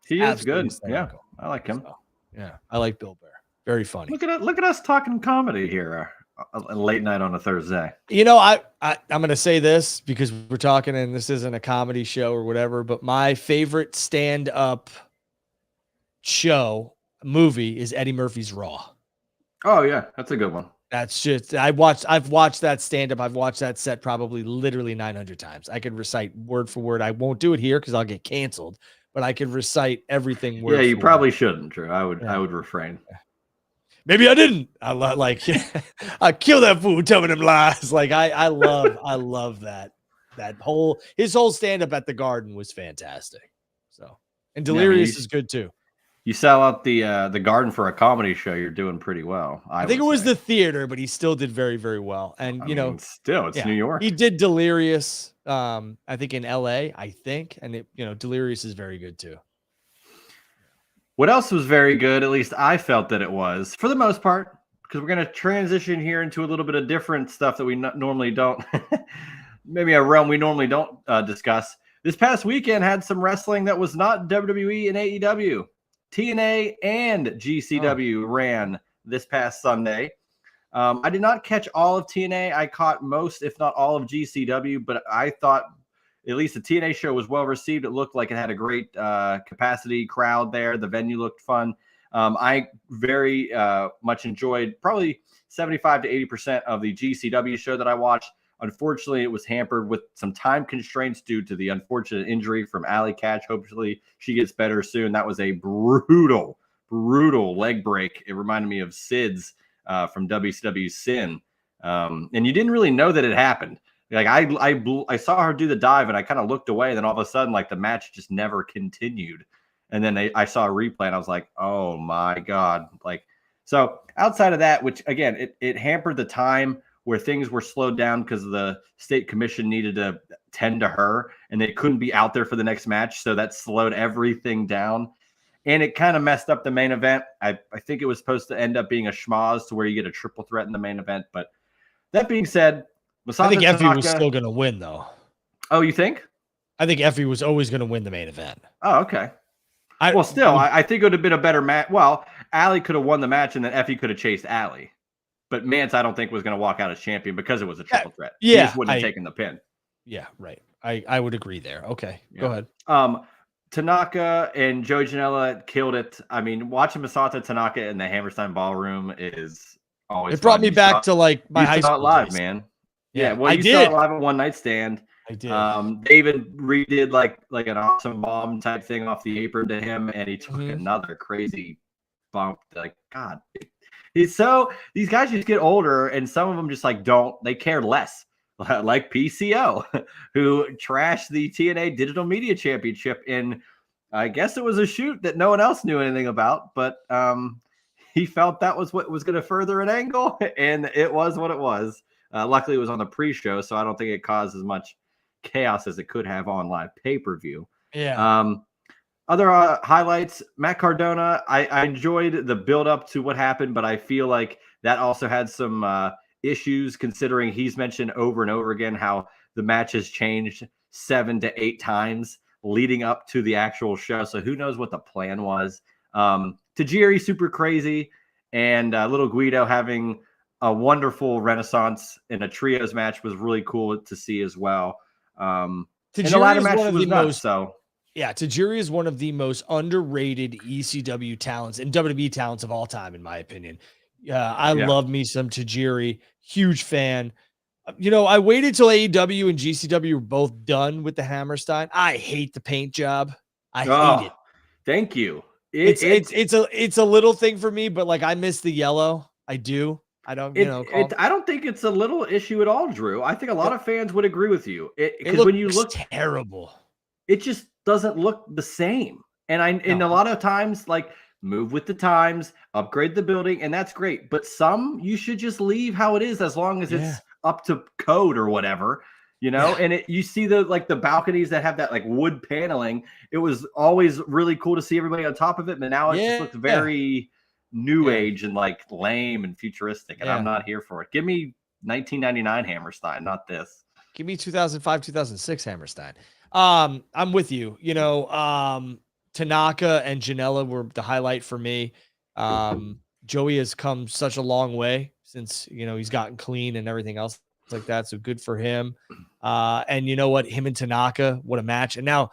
He is good. Hysterical. Yeah, I like him. So, yeah, I like Bill Burr. Very funny. Look at us talking comedy here, late night on a Thursday. I'm going to say this because we're talking, and this isn't a comedy show or whatever, but my favorite stand-up movie is Eddie Murphy's Raw. Oh yeah, that's a good one. That's just I've watched that stand up. I've watched that set probably literally 900 times. I could recite word for word. I won't do it here because I'll get canceled, but I could recite everything Yeah, word you for word. probably shouldn't, Drew. I Yeah. would refrain. Maybe I didn't. I like I kill that fool, tell me them lies. Like I love that his whole stand up at the Garden was fantastic. So, and Yeah, I mean, Delirious is good too. you sell out the Garden for a comedy show, you're doing pretty well. I think would it was say. the theater, but he still did very, very well. And I you mean, know, still, it's New yeah, York. he did Delirious. I think in LA, I think, and Delirious is very good too. What else was very good? At least I felt that it was, for the most part, because we're going to transition here into a little bit of different stuff that we normally don't. Maybe a realm we normally don't discuss. This past weekend had some wrestling that was not WWE and AEW. TNA and GCW ran this past Sunday. I did not catch all of TNA. I caught most, if not all, of GCW, but I thought at least the TNA show was well received. It looked like it had a great capacity crowd there. The venue looked fun. I very much enjoyed probably 75 to 80% of the GCW show that I watched. Unfortunately, it was hampered with some time constraints due to the unfortunate injury from Allie Katch. Hopefully, she gets better soon. That was a brutal leg break. It reminded me of Sid's from WCW Sin. And you didn't really know that it happened. Like I saw her do the dive and I kind of looked away. And then all of a sudden, like the match just never continued. And then I saw a replay and I was like, oh my God. Like, so outside of that, which again, it hampered the time where things were slowed down because the state commission needed to tend to her and they couldn't be out there for the next match. So that slowed everything down. And it kind of messed up the main event. I think it was supposed to end up being a schmoz to where you get a triple threat in the main event. But that being said, I think Effie was still going to win, though. Oh, you think? I think Effie was always going to win the main event. Oh, okay. I think it would have been a better match. Well, Allie could have won the match, and then Effie could have chased Allie. But Mance, I don't think, was going to walk out as champion because it was a triple threat. Yeah, he just wouldn't have taken the pin. Yeah, right. I would agree there. Okay, go ahead. Tanaka and Joey Janela killed it. I mean, watching Masato Tanaka in the Hammerstein Ballroom is always. It brought me back to like my high school live, days. man. Yeah, well, I you did. saw it live at One Night Stand. I did. David redid like an awesome bomb type thing off the apron to him, and he took another crazy bump. Like, God, these guys just get older, and some of them just like they care less. Like PCO, who trashed the TNA Digital Media Championship in, I guess it was a shoot that no one else knew anything about, but he felt that was what was going to further an angle, and it was what it was. Luckily, it was on the pre-show, so I don't think it caused as much chaos as it could have on live pay-per-view. Yeah. Other highlights, Matt Cardona, I enjoyed the build-up to what happened, but I feel like that also had some issues, considering he's mentioned over and over again how the match has changed 7 to 8 times leading up to the actual show. So who knows what the plan was. Tajiri, super crazy, and Little Guido having a wonderful renaissance in a trios match was really cool to see as well. And the ladder match was nuts. Yeah, Tajiri is one of the most underrated ECW talents and WWE talents of all time, in my opinion. I love me some Tajiri, huge fan. I waited till AEW and GCW were both done with the Hammerstein. I hate the paint job. I hate it. Thank you. It's a little thing for me, but like I miss the yellow. I do. I don't, I don't think it's a little issue at all, Drew. I think a lot of fans would agree with you. Because when you look terrible, it just doesn't look the same. And a lot of times, like, move with the times, upgrade the building, and that's great. But some you should just leave how it is as long as it's up to code or whatever, And you see the balconies that have that like wood paneling. It was always really cool to see everybody on top of it, but now it just looks very new age and like lame and futuristic, and I'm not here for it. Give me 1999 Hammerstein, not this. Give me 2005, 2006 Hammerstein. I'm with you. Tanaka and Janela were the highlight for me. Joey has come such a long way since, he's gotten clean and everything else like that. So good for him. And you know what? Him and Tanaka, what a match. And now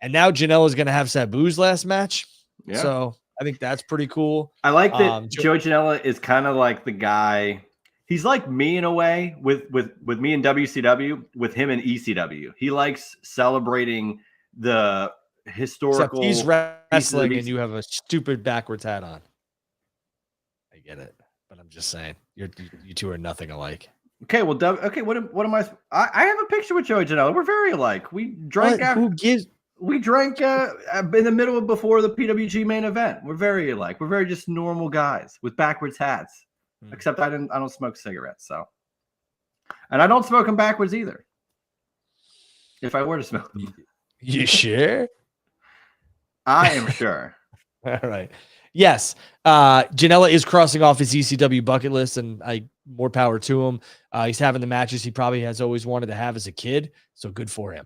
Janela is going to have Sabu's last match. Yeah. So I think that's pretty cool. I like that Joey Janela is kind of like the guy. he's like me in a way with me in WCW, with him in ECW. He likes celebrating the Except he's historical wrestling and you have a stupid backwards hat on. I get it, but I'm just saying you two are nothing alike. Okay, well, okay. What am I? I have a picture with Joey Janela. We're very alike. We drank. Who gives? We drank in the middle of before the PWG main event. We're very alike. We're very just normal guys with backwards hats. Except I don't smoke cigarettes, so, and I don't smoke them backwards either. If I were to smoke them, you sure? I am sure. All right. Yes. Janela is crossing off his ECW bucket list, and more power to him. He's having the matches he probably has always wanted to have as a kid. So good for him.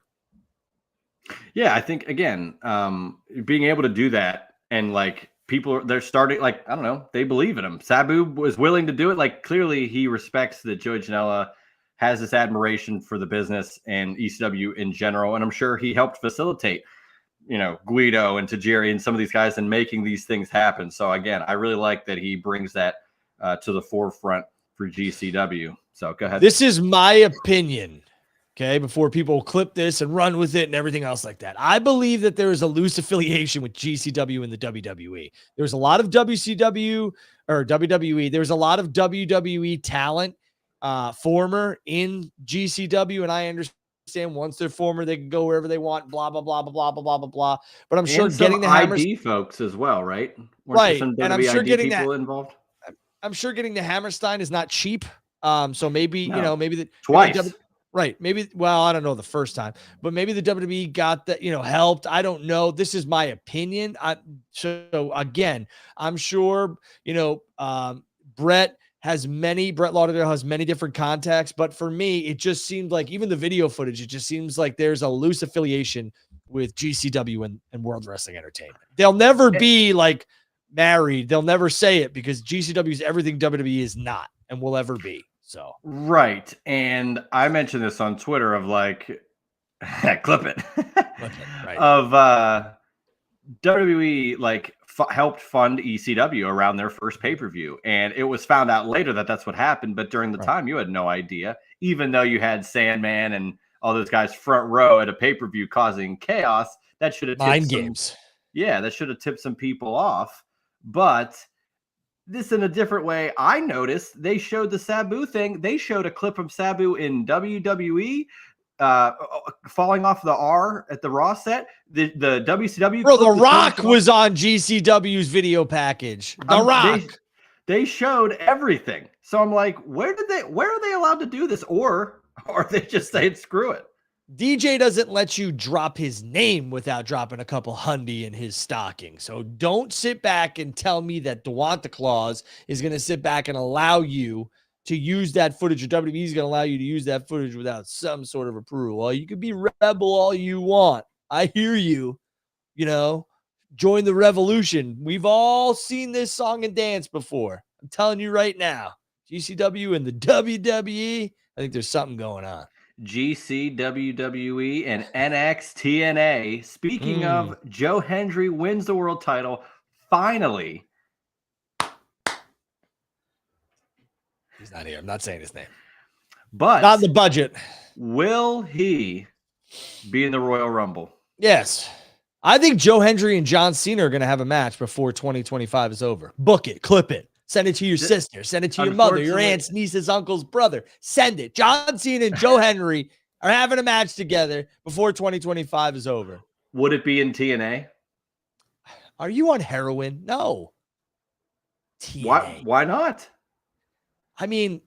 Yeah, I think again, being able to do that, and like they're starting, like, I don't know, they believe in him. Sabu was willing to do it. Like, clearly he respects that Joey Janela has this admiration for the business and ECW in general. And I'm sure he helped facilitate, Guido and Tajiri and some of these guys in making these things happen. So again, I really like that he brings that to the forefront for GCW. So go ahead. This is my opinion. Okay, before people clip this and run with it and everything else like that. I believe that there is a loose affiliation with GCW and the WWE. There's a lot of WCW or WWE. There's a lot of WWE talent former in GCW, and I understand once they're former, they can go wherever they want, blah, blah, blah, blah, blah, blah, blah, blah, blah. But I'm sure getting the ID folks as well, right? Right, and I'm sure getting people involved. I'm sure getting the Hammerstein is not cheap. So maybe, maybe the twice. Right. Maybe, well, I don't know the first time, but maybe the WWE got that, helped. I don't know. This is my opinion. So again, I'm sure, Brett Lauderdale has many different contacts, but for me, it just seemed like even the video footage, it just seems like there's a loose affiliation with GCW and World Wrestling Entertainment. They'll never be like married. They'll never say it because GCW is everything WWE is not and will ever be. So right, and I mentioned this on Twitter of like, clip it, right. Of WWE like helped fund ECW around their first pay-per-view, and it was found out later that that's what happened. But during the time, you had no idea, even though you had Sandman and all those guys front row at a pay-per-view causing chaos. That should have mind games. Yeah, that should have tipped some people off, but. This in a different way. I noticed they showed the Sabu thing. They showed a clip of Sabu in WWE falling off the R at the Raw set. The WCW. Bro, The Rock was on GCW's video package. The Rock. They showed everything. So I'm like, where are they allowed to do this? Or are they just saying screw it? DJ doesn't let you drop his name without dropping a couple hundy in his stocking. So don't sit back and tell me that DeWanta Claus is going to sit back and allow you to use that footage, or WWE is going to allow you to use that footage without some sort of approval. Well, you could be rebel all you want. I hear you. Join the revolution. We've all seen this song and dance before. I'm telling you right now, GCW and the WWE, I think there's something going on. GC, WWE, and NXTNA. Speaking of, Joe Hendry wins the world title. Finally. He's not here. I'm not saying his name. But not in the budget. Will he be in the Royal Rumble? Yes. I think Joe Hendry and John Cena are going to have a match before 2025 is over. Book it. Clip it. Send it to your sister. Send it to your mother, your aunt's, niece's, uncle's brother. Send it. John Cena and Joe Hendry are having a match together before 2025 is over. Would it be in TNA? Are you on heroin? No. TNA. Why not? I mean,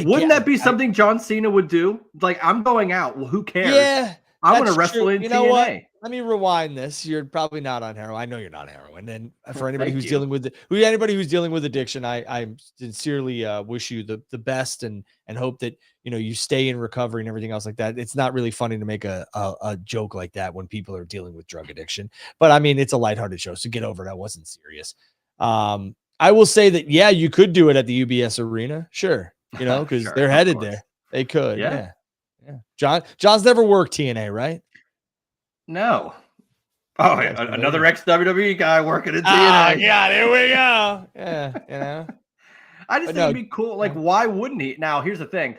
wouldn't that be something John Cena would do? Like, I'm going out. Well, who cares? Yeah. I want to wrestle in TNA. What? Let me rewind this. You're probably not on heroin. I know you're not on heroin. And for anybody who's dealing with addiction, I sincerely wish you the best and hope that you stay in recovery and everything else like that. It's not really funny to make a joke like that when people are dealing with drug addiction. But I mean, it's a lighthearted show, so get over it. I wasn't serious. I will say that you could do it at the UBS Arena, sure. Because sure, they're headed there. They could, yeah. John's never worked TNA, right? No. Oh, yeah. Another ex-WWE guy working at TNA. Oh, yeah, there we go. Yeah, I just think it'd be cool. Like, why wouldn't he? Now, here's the thing.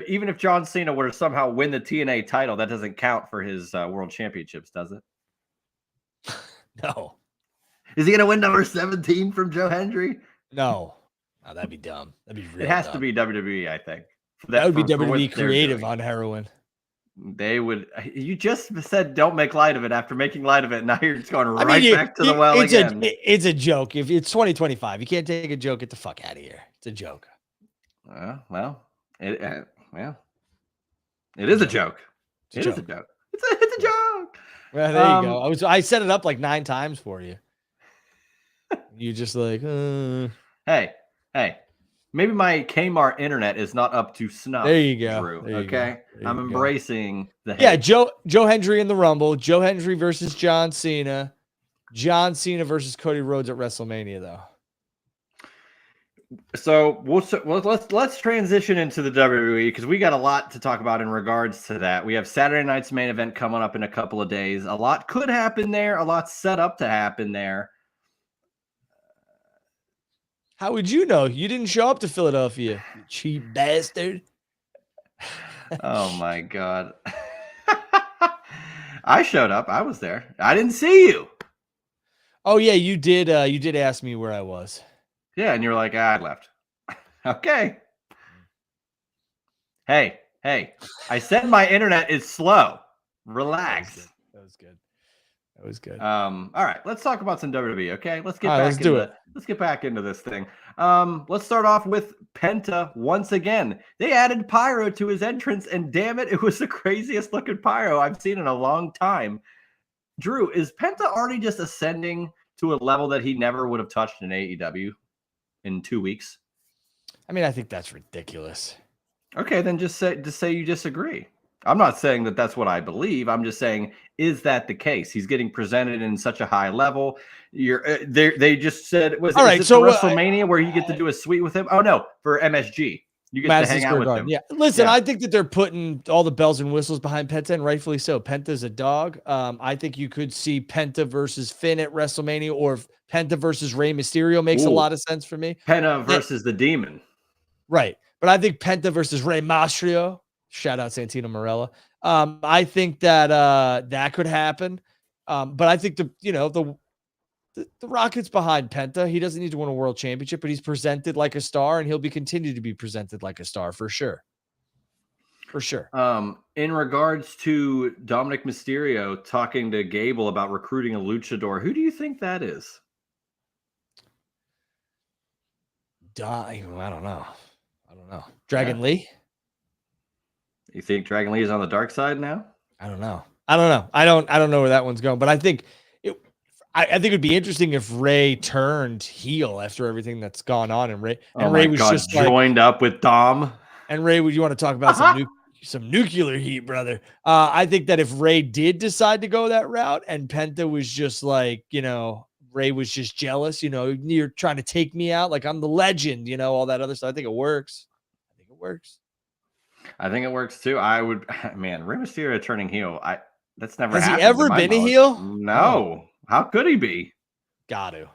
Even if John Cena were to somehow win the TNA title, that doesn't count for his world championships, does it? No. Is he going to win number 17 from Joe Hendry? No. Oh, that'd be dumb. That'd be real It has dumb. to be WWE, I think. That would be WWE creative on heroin. They would. You just said don't make light of it after making light of it. Now you're just going back to the well again. It's a joke. If it's 2025, you can't take a joke. Get the fuck out of here. It's a joke. It is a joke. It is a joke. It's a joke. Well, there you go. I set it up like 9 times for you. You just like, Hey. Maybe my Kmart internet is not up to snuff. There you go. Drew, I'm embracing the hate. Yeah, Joe Hendry in the Rumble. Joe Hendry versus John Cena. John Cena versus Cody Rhodes at WrestleMania, though. So let's transition into the WWE because we got a lot to talk about in regards to that. We have Saturday night's main event coming up in a couple of days. A lot could happen there. A lot set up to happen there. How would you know? You didn't show up to Philadelphia, you cheap bastard. Oh my God. I showed up. I was there. I didn't see you. Oh yeah, you did. You did ask me where I was. Yeah, and you were like, I left. Okay. Hey, I said my internet is slow. Relax. That was good. All right, let's talk about some WWE, okay? Let's get back into this thing. Let's start off with Penta once again. They added pyro to his entrance, and damn it was the craziest looking pyro I've seen in a long time. Drew, is Penta already just ascending to a level that he never would have touched in AEW in 2 weeks? I mean, I think that's ridiculous. Okay, then just say you disagree. I'm not saying that that's what I believe. I'm just saying, is that the case? He's getting presented in such a high level. They just said, WrestleMania where you get to do a suite with him? Oh no, for MSG. You get to hang out with him. Yeah. Listen, I think that they're putting all the bells and whistles behind Penta, and rightfully so. Penta's a dog. I think you could see Penta versus Finn at WrestleMania, or Penta versus Rey Mysterio makes a lot of sense for me. Penta versus the Demon. Right. But I think Penta versus Rey Mysterio. Shout out Santino Marella. I think that that could happen. But I think the Rocket's behind Penta. He doesn't need to win a world championship, but he's presented like a star, and he'll be continued to be presented like a star for sure. For sure. In regards to Dominic Mysterio talking to Gable about recruiting a luchador, who do you think that is? I don't know. Dragon Lee? You think Dragon Lee is on the dark side now? I don't know. I don't know where that one's going, but I think it'd be interesting if Ray turned heel after everything that's gone on, and Ray was just joined up with Dom. And Ray, would you want to talk about some nuclear heat, brother? I think that if Ray did decide to go that route, and Penta was just like, Ray was just jealous, you're trying to take me out like I'm the legend, all that other stuff. I think it works. I think it works too. Rey Mysterio turning heel. That's never happened. Has he ever been a heel? No. How could he be? Got to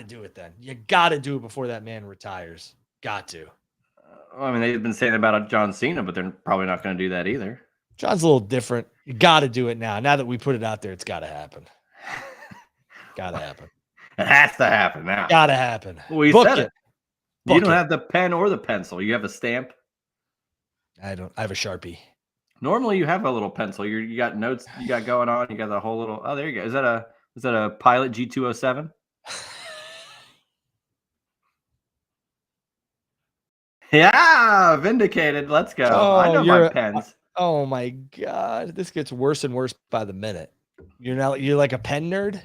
do it then. You got to do it before that man retires. Got to. They've been saying about John Cena, but they're probably not going to do that either. John's a little different. You got to do it now. Now that we put it out there, it's got to happen. Got to happen. It has to happen now. Got to happen. Well, you said it. You don't have the pen or the pencil. You have a stamp. I have a Sharpie. Normally you have a little pencil. You got notes you got going on. You got the whole little. Oh, there you go. Is that a Pilot G207? Yeah, vindicated. Let's go. I know my pens. Oh my God, this gets worse and worse by the minute. You're like a pen nerd.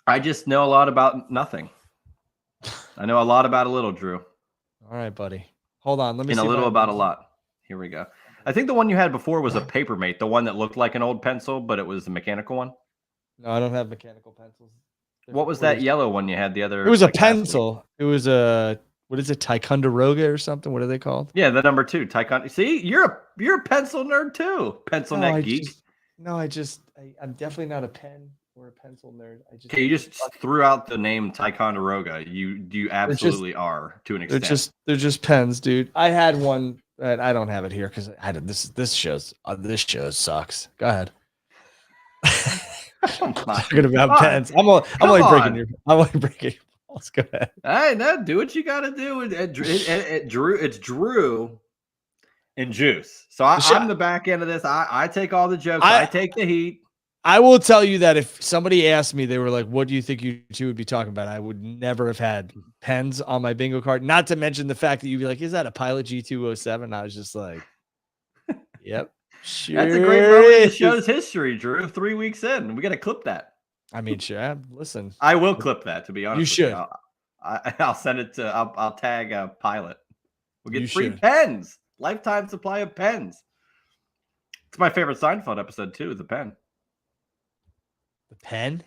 I just know a lot about nothing. I know a lot about a little, Drew. All right, buddy. Hold on. Let me see. A little about a lot. Here we go. I think the one you had before was a Papermate, the one that looked like an old pencil, but it was a mechanical one. No, I don't have mechanical pencils. What was that yellow one you had the other? It was a pencil. It was a, what is it, Ticonderoga or something? What are they called? Yeah, the number 2, Ticonderoga. See, you're a pencil nerd too. Pencil neck geek. I'm definitely not a pen We're a pencil nerd. Okay, you just threw out the name Ticonderoga. You absolutely are to an extent. They're just pens, dude. I had one, but I don't have it here because I had this show sucks. Go ahead. Talking about pens. I'm only breaking your balls. Go ahead. Hey, no, do what you got to do. It's Drew and Juice. So I'm the back end of this. I take all the jokes. I take the heat. I will tell you that if somebody asked me, they were like, "What do you think you two would be talking about?" I would never have had pens on my bingo card. Not to mention the fact that you'd be like, "Is that a Pilot G207?" I was just like, "Yep, sure." That's a great moment in the show's history, Drew. 3 weeks in, we got to clip that. I mean, sure. Listen, I will clip that. To be honest, you should. I'll send it to. I'll tag a Pilot. We'll get free should. pens. Lifetime supply of pens. It's my favorite Seinfeld episode too. The pen. The pen?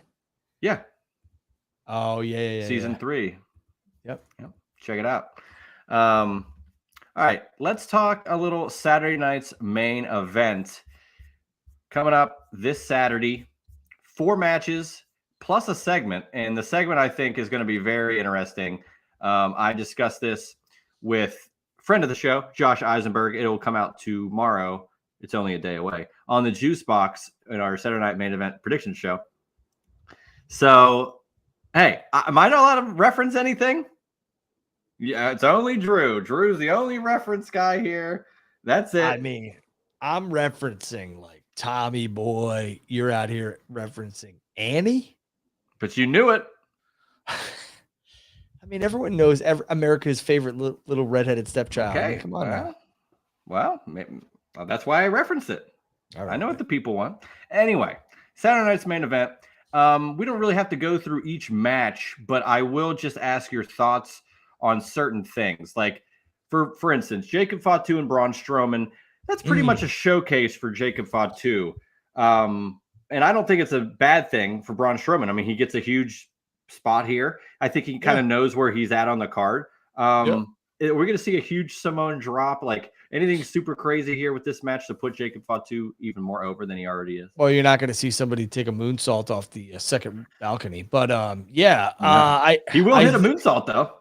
Yeah. Oh, yeah. Season 3. Yep. Check it out. All right. Let's talk a little Saturday night's main event. Coming up this Saturday, 4 matches plus a segment. And the segment I think is going to be very interesting. I discussed this with a friend of the show, Josh Eisenberg. It'll come out tomorrow. It's only a day away on the Juice Box in our Saturday Night Main Event prediction show. So, hey, am I not allowed to reference anything? Yeah, it's only Drew. Drew's the only reference guy here. That's it. I mean, I'm referencing like Tommy Boy. You're out here referencing Annie. But you knew it. I mean, everyone knows America's favorite little redheaded stepchild. Okay, I mean, come on now. Well, that's why I referenced it. All right, I know what the people want. Anyway, Saturday night's main event. We don't really have to go through each match, but I will just ask your thoughts on certain things. Like, for instance, Jacob Fatu and Braun Strowman. That's pretty much a showcase for Jacob Fatu. And I don't think it's a bad thing for Braun Strowman. I mean, he gets a huge spot here. I think he kind of knows where he's at on the card. We're going to see a huge Samoan drop. Like, anything super crazy here with this match to put Jacob Fatu even more over than he already is? Well, you're not going to see somebody take a moonsault off the second balcony. But, he will hit a moonsault, though.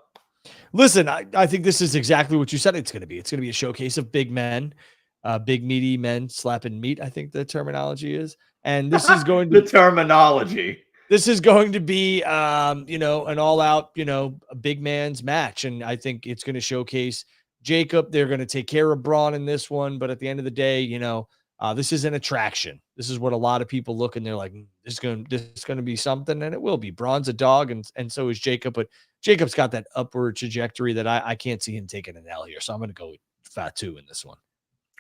Listen, I think this is exactly what you said it's going to be. It's going to be a showcase of big men, big meaty men slapping meat, I think the terminology is. And this is going to the terminology. This is going to be, an all-out, a big man's match. And I think it's going to showcase Jacob. They're going to take care of Braun in this one. But at the end of the day, this is an attraction. This is what a lot of people look and they're like, this is going to be something. And it will be. Braun's a dog, and so is Jacob. But Jacob's got that upward trajectory that I can't see him taking an L here. So I'm going to go with Fatu in this one.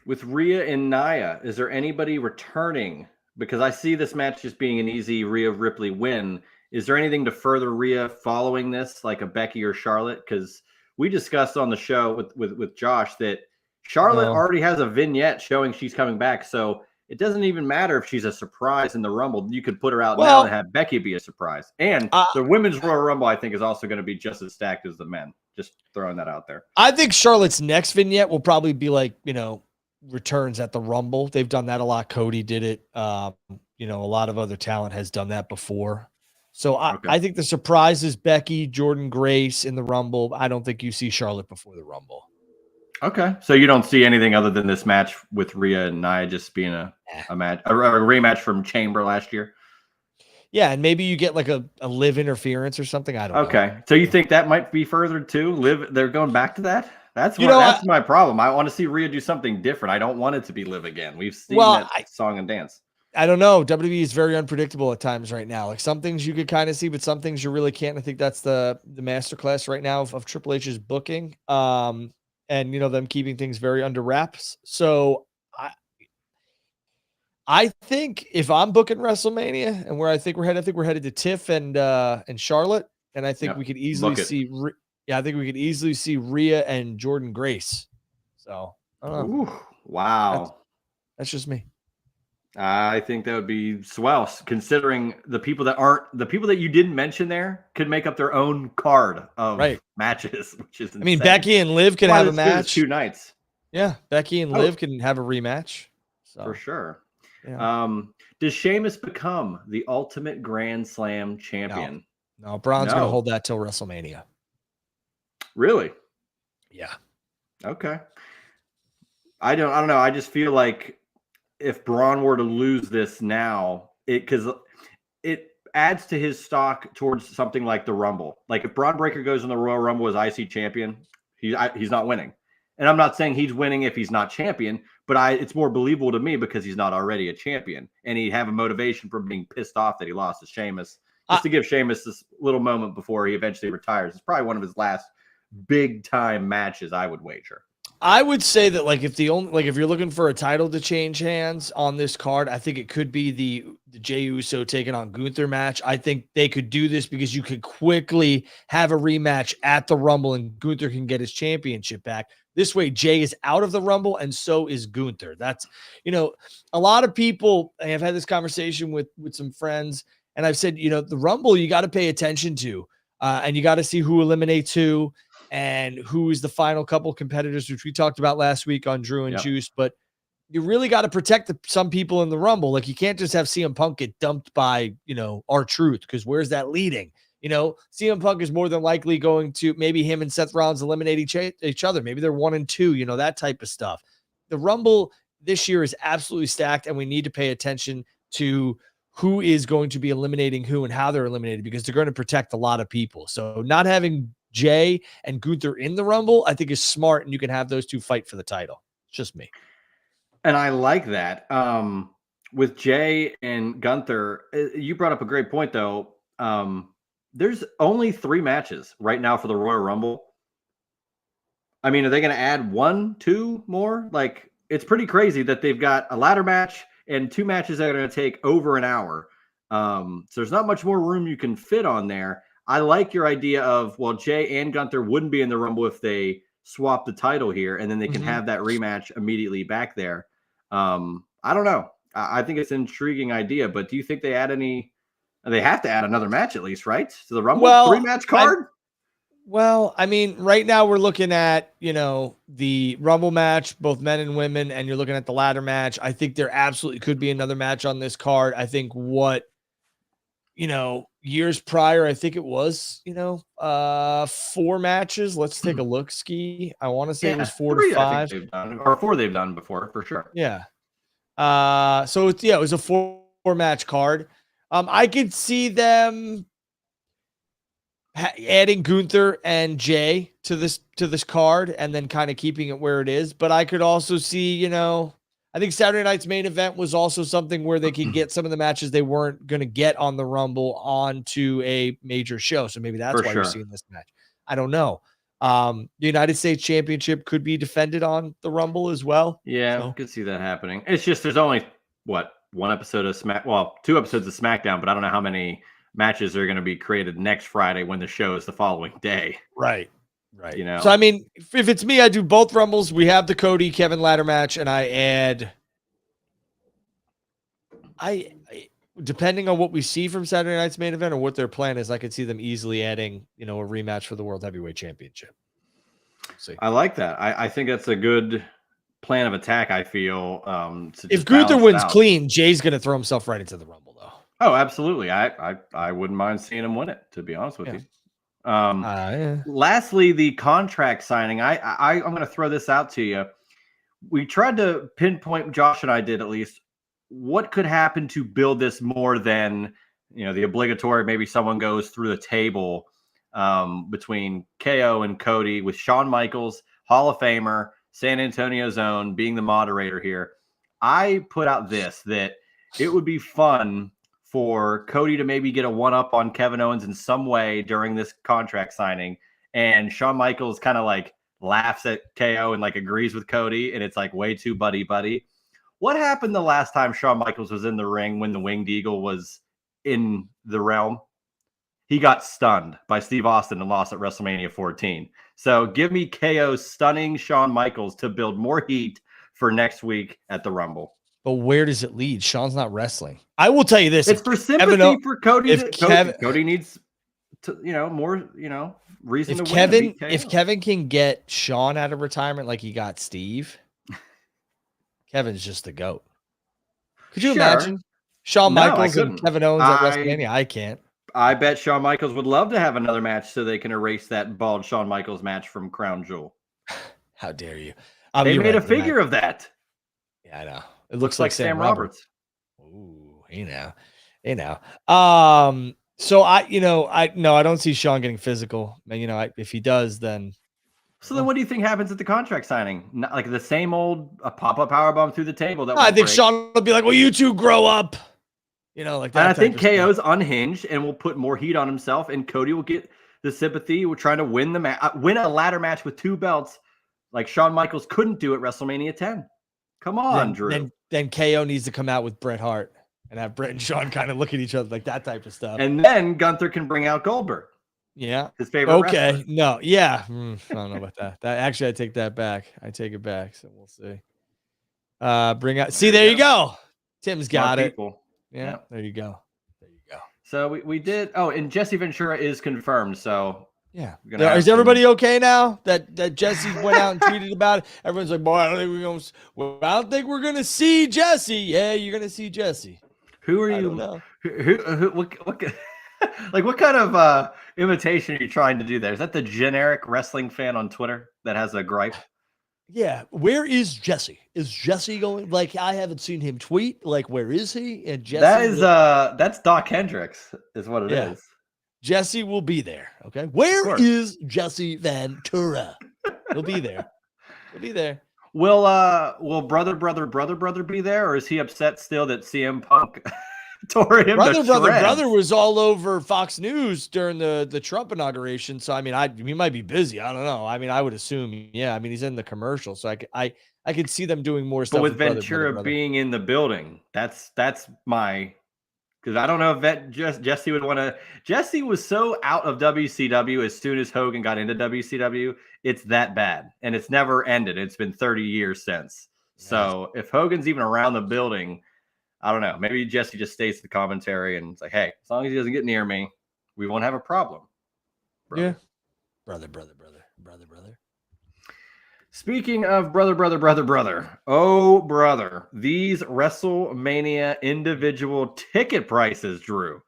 With Rhea and Nia, is there anybody returning? Because I see this match just being an easy Rhea Ripley win. Is there anything to further Rhea following this, like a Becky or Charlotte? Because we discussed on the show with Josh that Charlotte already has a vignette showing she's coming back. So it doesn't even matter if she's a surprise in the Rumble. You could put her out now and have Becky be a surprise. And the Women's Royal Rumble, I think, is also going to be just as stacked as the men. Just throwing that out there. I think Charlotte's next vignette will probably be like, returns at the Rumble. They've done that a lot. Cody did it. A lot of other talent has done that before. So I think the surprise is Becky, Jordan Grace in the Rumble. I don't think you see Charlotte before the Rumble. Okay. So you don't see anything other than this match with Rhea and Nia just being a match, a rematch from Chamber last year? Yeah, and maybe you get like a live interference or something. I don't know. Okay. So you think that might be furthered too? They're going back to that? That's my problem. I want to see Rhea do something different. I don't want it to be live again. We've seen that song and dance. I don't know. WWE is very unpredictable at times right now. Like, some things you could kind of see, but some things you really can't. I think that's the masterclass right now of Triple H's booking. And them keeping things very under wraps. So I think if I'm booking WrestleMania and where I think we're headed to Tiff and Charlotte, and I think we could easily see. I think we could easily see Rhea and Jordan Grace. So, I don't know. Ooh, wow. That's just me. I think that would be swell, considering the people that you didn't mention there could make up their own card of matches, which is insane. I mean, Becky and Liv can have a match. 2 nights. Yeah, Becky and Liv can have a rematch. So. For sure. Yeah. Does Sheamus become the ultimate Grand Slam champion? No, Braun's going to No. hold that till WrestleMania. Really? Yeah. Okay. I don't know. I just feel like if Braun were to lose this now, because it adds to his stock towards something like the Rumble. Like if Braun Breaker goes in the Royal Rumble as IC champion, he's not winning. And I'm not saying he's winning if he's not champion, but it's more believable to me because he's not already a champion, and he'd have a motivation from being pissed off that he lost to Sheamus, just to give Sheamus this little moment before he eventually retires. It's probably one of his last big time matches, I would wager. I would say that if you're looking for a title to change hands on this card, I think it could be the Jey Uso taking on Gunther match. I think they could do this because you could quickly have a rematch at the Rumble and Gunther can get his championship back. This way, Jey is out of the Rumble and so is Gunther. That's, a lot of people, I have had this conversation with some friends, and I've said, the Rumble you got to pay attention to, and you got to see who eliminates who and who is the final couple competitors, which we talked about last week on Drew and Juice. But you really got to protect some people in the Rumble. Like you can't just have CM Punk get dumped by, R-Truth, because where's that leading? CM Punk is more than likely going to, maybe him and Seth Rollins eliminate each other. Maybe they're 1 and 2, that type of stuff. The Rumble this year is absolutely stacked, and we need to pay attention to who is going to be eliminating who and how they're eliminated, because they're going to protect a lot of people. So not having Jey and Gunther in the Rumble, I think is smart, and you can have those two fight for the title. It's just me. And I like that. With Jey and Gunther, you brought up a great point, though. There's only 3 matches right now for the Royal Rumble. I mean, are they going to add 1, 2 more? Like, it's pretty crazy that they've got a ladder match and 2 matches that are going to take over an hour. So there's not much more room you can fit on there. I like your idea of, well, Jey and Gunther wouldn't be in the Rumble if they swap the title here, and then they can have that rematch immediately back there. I don't know. I think it's an intriguing idea, but do you think they add any? They have to add another match at least, right? To the Rumble, 3-match card? I mean, right now we're looking at, the Rumble match, both men and women, and you're looking at the ladder match. I think there absolutely could be another match on this card. I think years prior, I think it was, 4 matches. Let's take a look, Ski. I want to say it was 4 to 5. I think they've done, or 4 they've done before, for sure. Yeah. So it was a 4-match card. I could see them adding Gunther and Jey to this card and then kind of keeping it where it is. But I could also see, I think Saturday night's main event was also something where they could get some of the matches they weren't going to get on the Rumble onto a major show. So maybe that's why we're seeing this match. I don't know. The United States Championship could be defended on the Rumble as well. Yeah, I could see that happening. It's just there's only 2 episodes of SmackDown, but I don't know how many matches are going to be created next Friday when the show is the following day. Right. So I mean, if it's me, I do both Rumbles. We have the Cody Kevin ladder match, and I add. Depending on what we see from Saturday night's main event or what their plan is, I could see them easily adding, a rematch for the World Heavyweight Championship. See. I like that. I think that's a good plan of attack. I feel if Gunther wins clean, Jay's going to throw himself right into the Rumble, though. Oh, absolutely. I wouldn't mind seeing him win it, to be honest with you. Lastly, the contract signing. I'm going to throw this out to you. We tried to pinpoint, Josh and I did at least, what could happen to build this more than, the obligatory, maybe someone goes through the table between KO and Cody, with Shawn Michaels, Hall of Famer, San Antonio's own, being the moderator here. I put out that it would be fun for Cody to maybe get a one-up on Kevin Owens in some way during this contract signing, and Shawn Michaels kind of like laughs at KO and like agrees with Cody, and it's like way too buddy. What happened the last time Shawn Michaels was in the ring when the Winged Eagle was in the realm? He got stunned by Steve Austin and lost at WrestleMania 14. So give me KO stunning Shawn Michaels to build more heat for next week at the Rumble. But where does it lead? Shawn's not wrestling. I will tell you this. It's for sympathy for Cody. Cody needs to, more, reason to win. If Kevin can get Shawn out of retirement like he got Steve, Kevin's just the GOAT. Could you imagine Shawn No, I Michaels and couldn't. Kevin Owens at WrestleMania? I can't. I bet Shawn Michaels would love to have another match so they can erase that bald Shawn Michaels match from Crown Jewel. How dare you? They You're made right, a figure of that. Yeah, I know. It looks like Sam Roberts. Ooh, So I don't see Shawn getting physical. And if he does, then. So then what do you think happens at the contract signing? Not like the same old pop-up powerbomb through the table that I think Shawn will be like, well, you two grow up. Like that. And I think KO's unhinged and will put more heat on himself, and Cody will get the sympathy. We're trying to win win a ladder match with 2 belts like Shawn Michaels couldn't do at WrestleMania 10. Come on, Drew. Then KO needs to come out with Bret Hart and have Bret and Shawn kind of look at each other like that type of stuff. And then Gunther can bring out Goldberg. Yeah. His favorite wrestler. No. Yeah. I don't know about that. Actually, I take that back. I take it back. So we'll see. Bring out. See, there you go. Tim's got it. Yeah. There you go. So we did. Oh, and Jesse Ventura is confirmed. So yeah. Is everybody okay now that Jesse went out and tweeted about it? Everyone's like, boy, I don't think we're gonna see Jesse. Yeah, you're gonna see Jesse. Who are you? I don't know. Who what kind of imitation are you trying to do there? Is that the generic wrestling fan on Twitter that has a gripe? Yeah. Where is Jesse? Is Jesse going? Like, I haven't seen him tweet. Like, where is he? And Jesse that's Doc Hendricks is what it is. Jesse will be there. Okay. Where is Jesse Ventura? He'll be there. He'll be there. Will brother be there, or is he upset still that CM Punk tore him? Brother was all over Fox News during the Trump inauguration. So he might be busy. I don't know. I would assume. Yeah. he's in the commercial, so I could see them doing more stuff. But with Ventura being in the building, that's my. Because I don't know if Jesse would want to. Jesse was so out of WCW as soon as Hogan got into WCW. It's that bad. And it's never ended. It's been 30 years since. Yes. So if Hogan's even around the building, I don't know. Maybe Jesse just stays the commentary and it's like, hey, as long as he doesn't get near me, we won't have a problem. Brother. Yeah. Brother. Speaking of brother. Oh, brother. These WrestleMania individual ticket prices, Drew.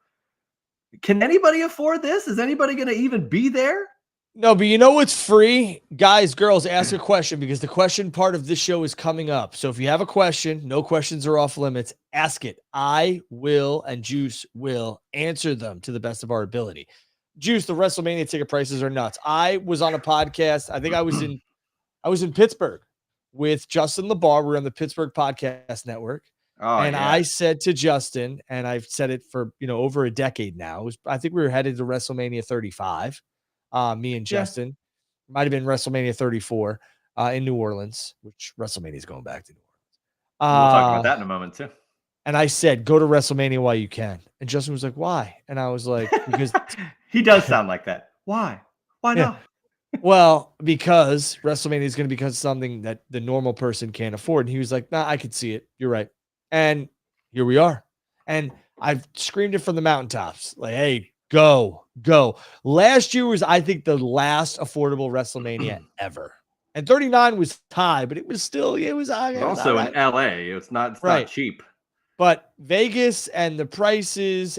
Can anybody afford this? Is anybody going to even be there? No, but you know what's free? Guys, girls, ask a question because the question part of this show is coming up. So if you have a question, no questions are off limits. Ask it. I will and Juice will answer them to the best of our ability. Juice, the WrestleMania ticket prices are nuts. I was on a podcast. I think I was in Pittsburgh with Justin LeBar. We're on the Pittsburgh Podcast Network. I said to Justin, and I've said it for, over a decade now. I think we were headed to WrestleMania 35. Me and Justin. Might have been WrestleMania 34 in New Orleans, which WrestleMania is going back to New Orleans. We'll talk about that in a moment too. And I said, go to WrestleMania while you can. And Justin was like, why? And I was like, because he does sound like that. Why? Why not? Well, because WrestleMania is going to become something that the normal person can't afford. And he was like, nah, I could see it. You're right. And here we are. And I've screamed it from the mountaintops. Like, hey, go. Last year was, I think, the last affordable WrestleMania ever. And 39 was high, but it was still, also in LA. It's not cheap. But Vegas and the prices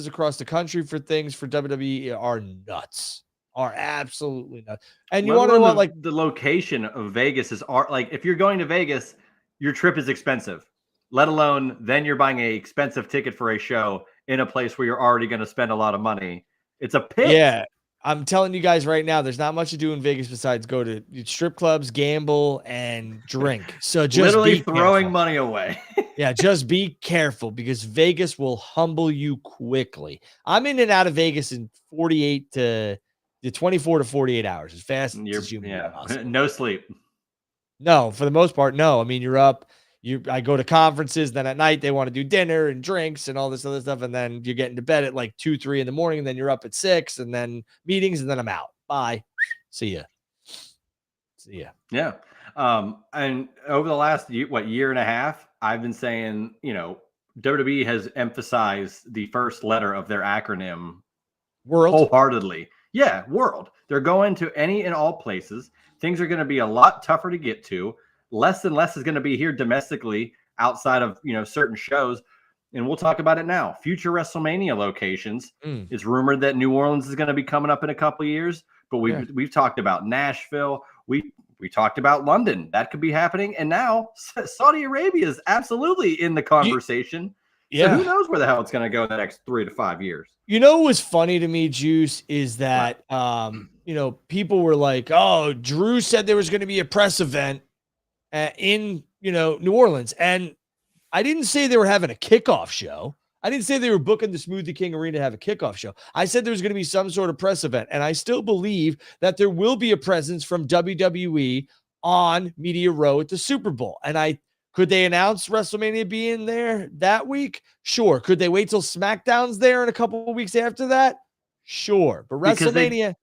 across the country for things for WWE are nuts. Are absolutely nuts. And you want to know what, the location of Vegas is if you're going to Vegas, your trip is expensive, let alone then you're buying an expensive ticket for a show in a place where you're already going to spend a lot of money. It's a pit. Yeah. I'm telling you guys right now, there's not much to do in Vegas besides go to strip clubs, gamble, and drink. So just literally throwing money away. Yeah, just be careful because Vegas will humble you quickly. I'm in and out of Vegas in 24 to 48 hours, as fast as you can. No sleep. No, for the most part, no. You're up. I go to conferences, then at night they want to do dinner and drinks and all this other stuff, and then you're getting to bed at like 2, 3 in the morning, and then you're up at 6, and then meetings, and then I'm out. Bye. See ya. Yeah. And over the last year and a half, I've been saying, WWE has emphasized the first letter of their acronym World wholeheartedly. Yeah, world. They're going to any and all places. Things are going to be a lot tougher to get to. Less and less is going to be here domestically. outside of, certain shows. And we'll talk about it now. Future WrestleMania locations. It's rumored that New Orleans is going to be coming up in a couple of years, but we've talked about Nashville. We talked about London. That could be happening. And now Saudi Arabia is absolutely in the conversation. So who knows where the hell it's going to go in the next 3 to 5 years. What was funny to me, Juice, is that, people were like, oh, Drew said there was going to be a press event in, New Orleans. And I didn't say they were having a kickoff show. I didn't say they were booking the Smoothie King Arena to have a kickoff show. I said there was going to be some sort of press event. And I still believe that there will be a presence from WWE on Media Row at the Super Bowl. And could they announce WrestleMania being there that week? Sure. Could they wait till SmackDown's there in a couple of weeks after that? Sure. But WrestleMania...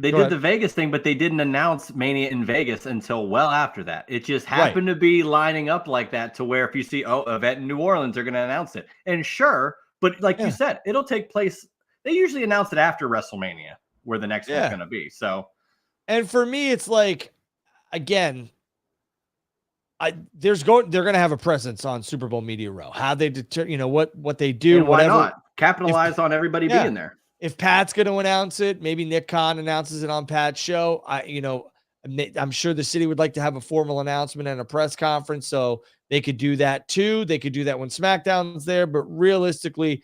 They did the Vegas thing, but they didn't announce Mania in Vegas until well after that. It just happened to be lining up like that to where if you see, event in New Orleans, they're going to announce it. And sure, but like you said, it'll take place. They usually announce it after WrestleMania where the next one's going to be. So, and for me, it's like, again, they're going to have a presence on Super Bowl Media Row. How they deter, what they do, and why whatever. not capitalize on everybody being there? If Pat's going to announce it, maybe Nick Khan announces it on Pat's show. I'm sure the city would like to have a formal announcement and a press conference, so they could do that too. They could do that when SmackDown's there, but realistically,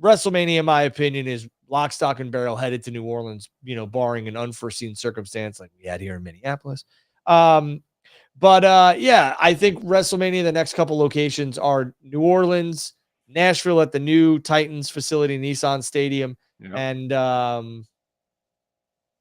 WrestleMania, in my opinion, is lock, stock, and barrel headed to New Orleans, barring an unforeseen circumstance like we had here in Minneapolis. I think WrestleMania, the next couple locations are New Orleans, Nashville at the new Titans facility, Nissan Stadium. And I'm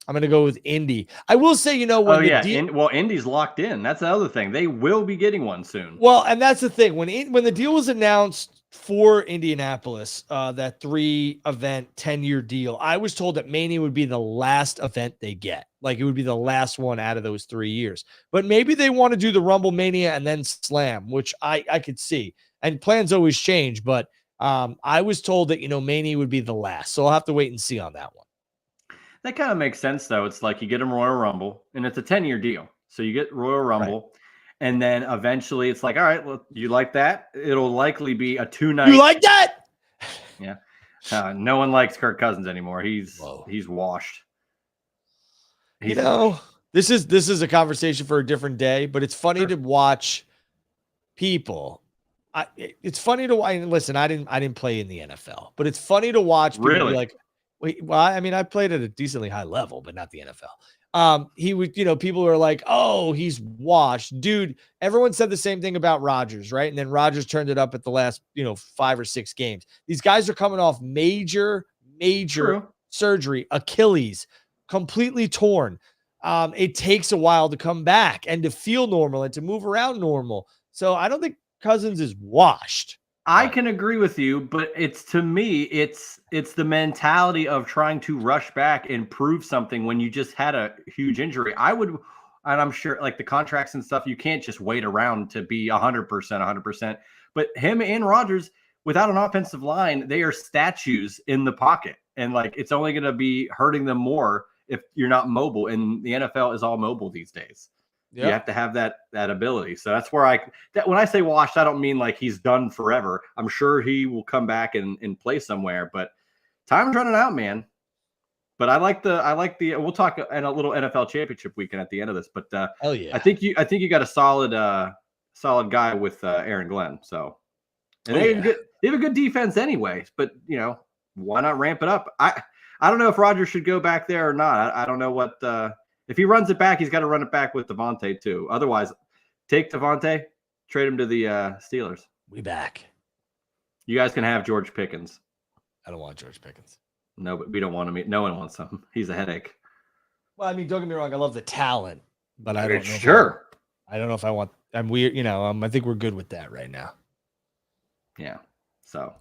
going to go with Indy. I will say, Indy's locked in. That's the other thing. They will be getting one soon. Well, and that's the thing. When the deal was announced for Indianapolis, that 3-event 10-year deal, I was told that Mania would be the last event they get. Like it would be the last one out of those 3 years. But maybe they want to do the Rumble, Mania, and then Slam, which I could see. And plans always change, but I was told that, Mania would be the last. So I'll have to wait and see on that one. That kind of makes sense, though. It's like you get them Royal Rumble, and it's a 10-year deal. So you get Royal Rumble, and then eventually it's like, all right, well, you like that? It'll likely be a 2-night. You like that? Yeah. No one likes Kirk Cousins anymore. He's washed. This is a conversation for a different day, but it's funny to watch people. It's funny to watch. Listen, I didn't play in the NFL, but it's funny to watch people be like, wait, well, I mean, I played at a decently high level, but not the NFL. He would, people are like, oh, he's washed. Dude, everyone said the same thing about Rodgers, right? And then Rodgers turned it up at the last, 5 or 6 games. These guys are coming off major surgery, Achilles, completely torn. It takes a while to come back and to feel normal and to move around normal. So I don't think Cousins is washed. I can agree with you, but it's the mentality of trying to rush back and prove something when you just had a huge injury. And I'm sure like the contracts and stuff, you can't just wait around to be 100%. But him and Rodgers, without an offensive line, they are statues in the pocket. And like, it's only going to be hurting them more if you're not mobile. And the NFL is all mobile these days. Yep. You have to have that ability. So that's where when I say washed, I don't mean like he's done forever. I'm sure he will come back and play somewhere, but time's running out, man. But I like the we'll talk in a little NFL championship weekend at the end of this, but hell yeah. I think you got a solid guy with Aaron Glenn. So and they have a good defense anyways, but why not ramp it up? I don't know if Rodgers should go back there or not. I don't know what if he runs it back, he's got to run it back with Devontae too. Otherwise, take Devontae, trade him to the Steelers. We back. You guys can have George Pickens. I don't want George Pickens. No, but we don't want him. No one wants him. He's a headache. Well, I mean, don't get me wrong. I love the talent, but I don't know. Sure. I don't know if I want. I'm weird. I think we're good with that right now. Yeah. So.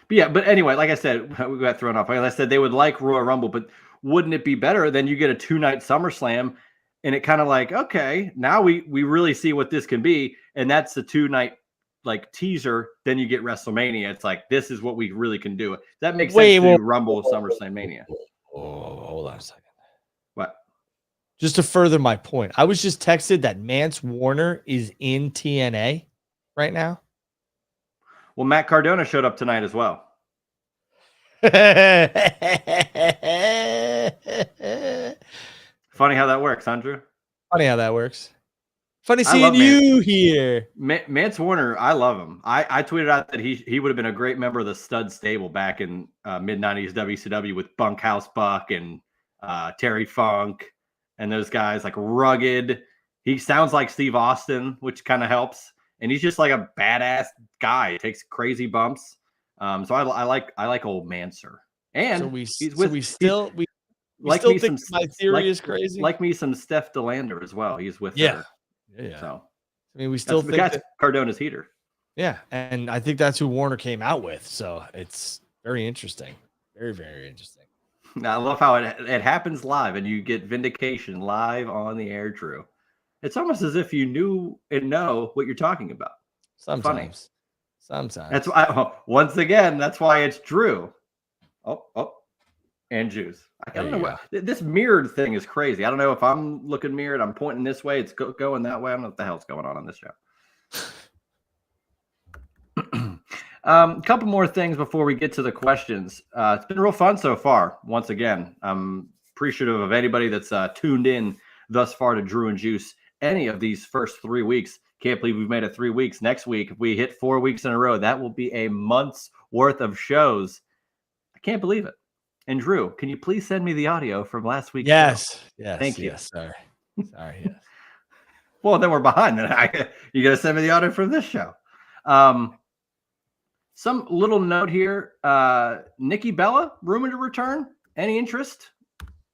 But anyway, like I said, we got thrown off. Like I said, they would like Royal Rumble, but wouldn't it be better then you get a 2-night SummerSlam and it kind of like, okay, now we really see what this can be. And that's the 2-night like teaser. Then you get WrestleMania. It's like, this is what we really can do. That makes sense to Rumble, SummerSlam, Mania. Oh, hold on a second. What? Just to further my point, I was just texted that Mance Warner is in TNA. right now? Well, Matt Cardona showed up tonight as well. Funny how that works, Andrew. Funny how that works. Funny I seeing love you here. Mance Warner, I love him. I tweeted out that he would have been a great member of the stud stable back in mid-90s WCW with Bunkhouse Buck and Terry Funk and those guys, like rugged. He sounds like Steve Austin, which kind of helps. And he's just like a badass guy. He takes crazy bumps. So I like old Manser. And So we still think my theory is crazy. Like me some Steph DeLander as well. He's with her. Yeah. So I mean, we still think that's Cardona's heater. Yeah, and I think that's who Warner came out with. So it's very interesting. Very, very interesting. I love how it happens live and you get vindication live on the air, Drew. It's almost as if you knew and know what you're talking about. Sometimes. That's why, once again, that's why it's Drew. Oh, and Juice. I don't know what this mirrored thing is crazy. I don't know if I'm looking mirrored. I'm pointing this way. It's going that way. I don't know what the hell's going on this show. A couple more things before we get to the questions. It's been real fun so far. Once again, I'm appreciative of anybody that's tuned in thus far to Drew and Juice any of these first 3 weeks. Can't believe we've made it 3 weeks. Next week, if we hit 4 weeks in a row, that will be a month's worth of shows. I can't believe it. And Drew, can you please send me the audio from last week? Yes. Thank you. Yes, sorry. Yes. Well, then we're behind. Then you got to send me the audio from this show. Some little note here. Nikki Bella rumored to return. Any interest?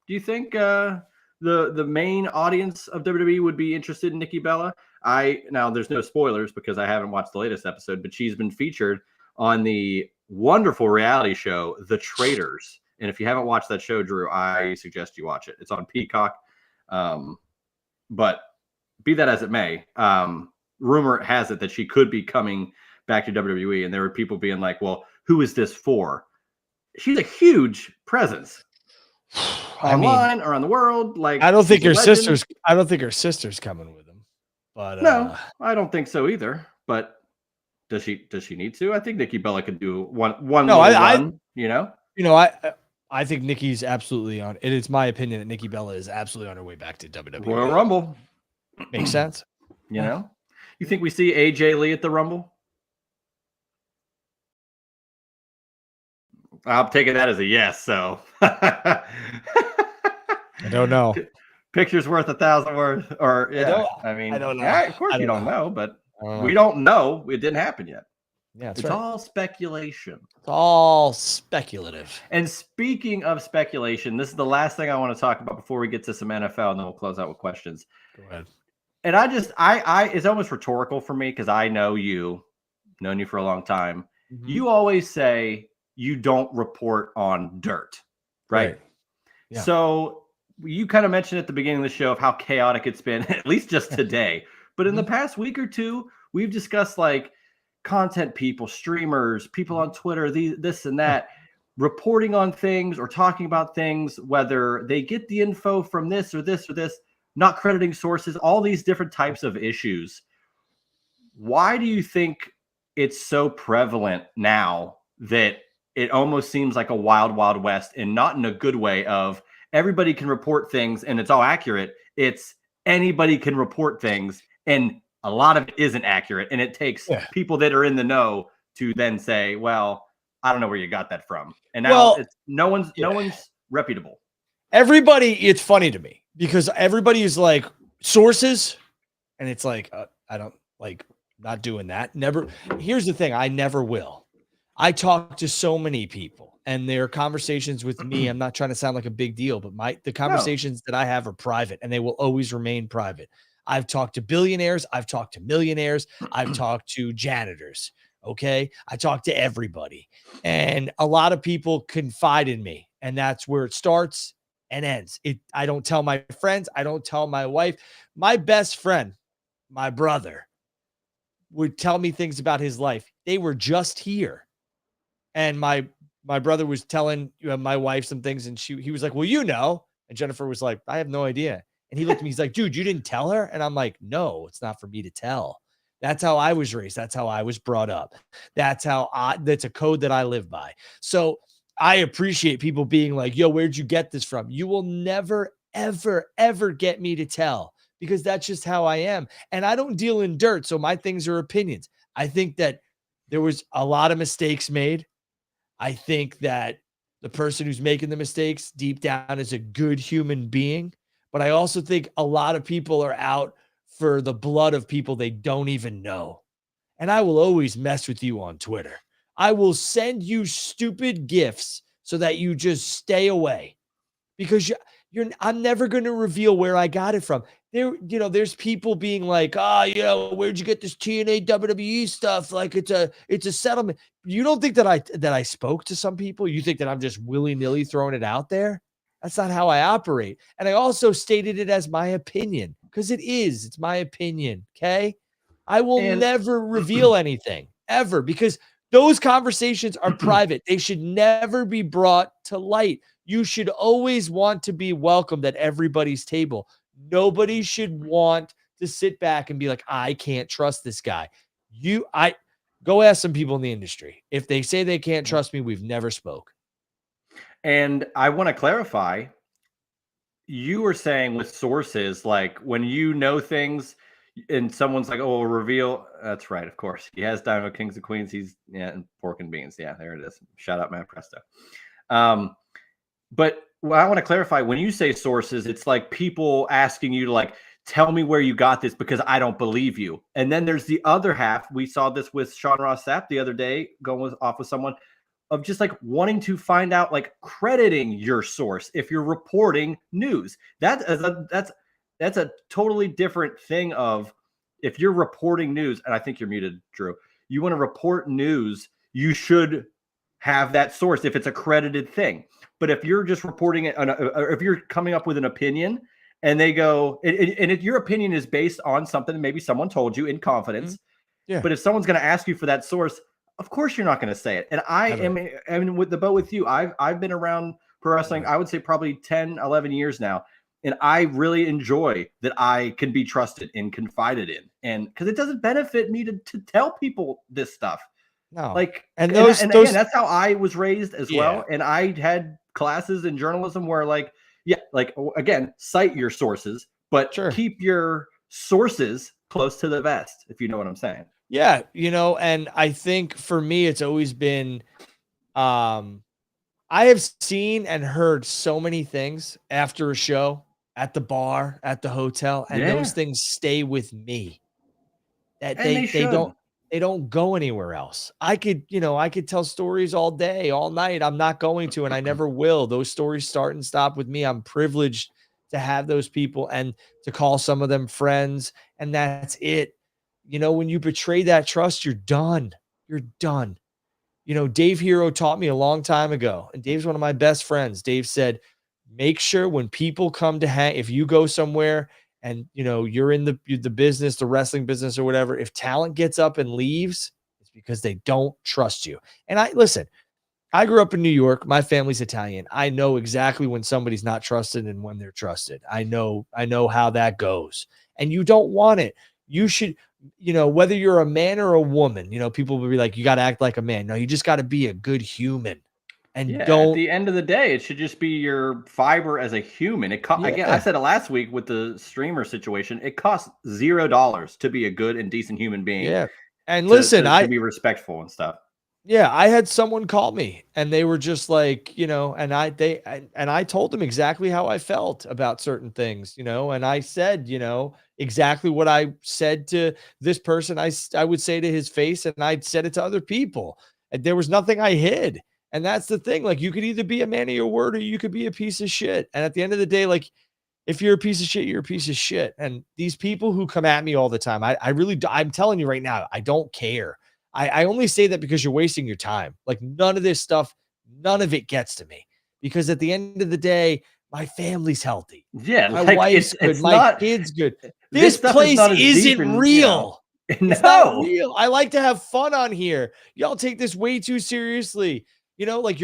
Do you think the main audience of WWE would be interested in Nikki Bella? Now there's no spoilers because I haven't watched the latest episode, but she's been featured on the wonderful reality show The Traitors. And if you haven't watched that show, Drew, I suggest you watch it. It's on Peacock. But be that as it may, rumor has it that she could be coming back to WWE. And there were people being like, well, who is this for? She's a huge presence. Online or on the world. Like, I don't think her sister's coming with him. But no, I don't think so either. But does she need to? I think Nikki Bella could do one run, you know? I think Nikki's absolutely on. It is my opinion that Nikki Bella is absolutely on her way back to WWE. Royal Rumble. Makes sense. You know? You think we see AJ Lee at the Rumble? I'm taking that as a yes, so. I don't know. Picture's worth 1,000 words. Or, yeah. I mean, I don't know. Yeah, of course you don't know, but we don't know. It didn't happen yet. Yeah, it's all speculation. It's all speculative. And speaking of speculation, this is the last thing I want to talk about before we get to some NFL, and then we'll close out with questions. Go ahead. And it's almost rhetorical for me because I know known you for a long time. Mm-hmm. You always say you don't report on dirt, right? Yeah. So you kind of mentioned at the beginning of the show of how chaotic it's been, at least just today. But in the past week or two, we've discussed like content people, streamers, people on Twitter, this and that, reporting on things or talking about things, whether they get the info from this or this or this, not crediting sources, all these different types of issues. Why do you think it's so prevalent now that it almost seems like a wild, wild west, and not in a good way of everybody can report things and it's all accurate? It's anybody can report things and a lot of it isn't accurate, and it takes people that are in the know to then say, "Well, I don't know where you got that from." And now it's no one's reputable. Everybody, it's funny to me because everybody is like sources, and it's like I don't like not doing that. Never. Here's the thing: I never will. I talk to so many people, and their conversations with me. I'm not trying to sound like a big deal, but the conversations that I have are private, and they will always remain private. I've talked to billionaires. I've talked to millionaires. I've talked to janitors. Okay. I talk to everybody. And a lot of people confide in me. And that's where it starts and ends. I don't tell my friends. I don't tell my wife. My best friend, my brother, would tell me things about his life. They were just here. And my brother was telling my wife some things. And he was like, well, and Jennifer was like, I have no idea. And he looked at me, he's like, dude, you didn't tell her? And I'm like, no, it's not for me to tell. That's how I was raised. That's how I was brought up. That's a code that I live by. So I appreciate people being like, yo, where'd you get this from? You will never, ever, ever get me to tell, because that's just how I am. And I don't deal in dirt. So my things are opinions. I think that there was a lot of mistakes made. I think that the person who's making the mistakes deep down is a good human being. But I also think a lot of people are out for the blood of people they don't even know. And I will always mess with you on Twitter. I will send you stupid gifts so that you just stay away, because I'm never going to reveal where I got it from. There's people being like, where'd you get this TNA WWE stuff? Like it's a settlement. You don't think that I spoke to some people? You think that I'm just willy-nilly throwing it out there? That's not how I operate. And I also stated it as my opinion, because it's my opinion. Okay. I will And never reveal anything ever, because those conversations are private. They should never be brought to light. You should always want to be welcomed at everybody's table. Nobody should want to sit back and be like, I can't trust this guy. I go ask some people in the industry. If they say they can't trust me, we've never spoke. And I want to clarify, you were saying with sources, like when you know things and someone's like, oh, reveal. That's right. Of course. He has Dynamo Kings and Queens. And pork and beans. Yeah, there it is. Shout out Matt Presto. But what I want to clarify, when you say sources, it's like people asking you to like, tell me where you got this because I don't believe you. And then there's the other half. We saw this with Sean Ross Sapp the other day, off with someone, of just like wanting to find out, like crediting your source if you're reporting news. That's a totally different thing of if you're reporting news, and I think you're muted, Drew. You want to report news, you should have that source if it's a credited thing. But if you're just reporting it, or if you're coming up with an opinion and they go, and if your opinion is based on something maybe someone told you in confidence, yeah. But if someone's going to ask you for that source, of course you're not going to say it. And I mean, with the boat with you, I've been around pro wrestling, I would say probably 10, 11 years now. And I really enjoy that I can be trusted and confided in. And because it doesn't benefit me to tell people this stuff. No. Like, and again, that's how I was raised as well. And I had classes in journalism where like again, cite your sources, but keep your sources close to the vest, if you know what I'm saying. Yeah. And I think for me, it's always been, I have seen and heard so many things after a show, at the bar, at the hotel, and those things stay with me. That they don't go anywhere else. I could tell stories all day, all night. I'm not going to, and I never will. Those stories start and stop with me. I'm privileged to have those people and to call some of them friends, and that's it. When you betray that trust, you're done. You're done. Dave Hero taught me a long time ago, and Dave's one of my best friends. Dave said, make sure when people come to hang, if you go somewhere and you're in the business, the wrestling business or whatever, if talent gets up and leaves, it's because they don't trust you. And I grew up in New York. My family's Italian. I know exactly when somebody's not trusted and when they're trusted. I know how that goes. And you don't want it. You should, whether you're a man or a woman, people will be like, you got to act like a man. No, you just got to be a good human. And at the end of the day, it should just be your fiber as a human. Again, I said it last week with the streamer situation. It costs $0 to be a good and decent human being. Yeah. And listen, to be respectful and stuff. Yeah, I had someone call me and they were just like, and I told them exactly how I felt about certain things, and I said, exactly what I said to this person. I would say to his face, and I'd said it to other people. And there was nothing I hid. And that's the thing. Like, you could either be a man of your word or you could be a piece of shit. And at the end of the day, like, if you're a piece of shit, you're a piece of shit. And these people who come at me all the time, I'm telling you right now, I don't care. I only say that because you're wasting your time. Like, none of this stuff, none of it gets to me, because at the end of the day, my family's healthy. Yeah. My wife's good. My kid's good. This place isn't real. It's not real. I like to have fun on here. Y'all take this way too seriously. Like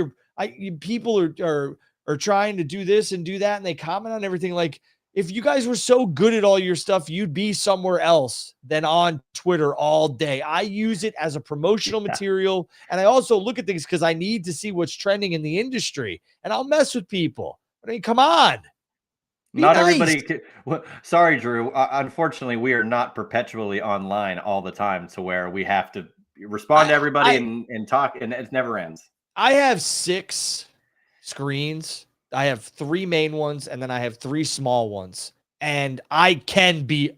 people are trying to do this and do that, and they comment on everything. Like, if you guys were so good at all your stuff, you'd be somewhere else than on Twitter all day. I use it as a promotional material. And I also look at things because I need to see what's trending in the industry. And I'll mess with people. I mean, come on. Be Not nice. everybody. Sorry, Drew. Unfortunately, we are not perpetually online all the time to where we have to respond to everybody and talk, and it never ends. I have 6 screens. I have 3 main ones, and then I have 3 small ones. And I could be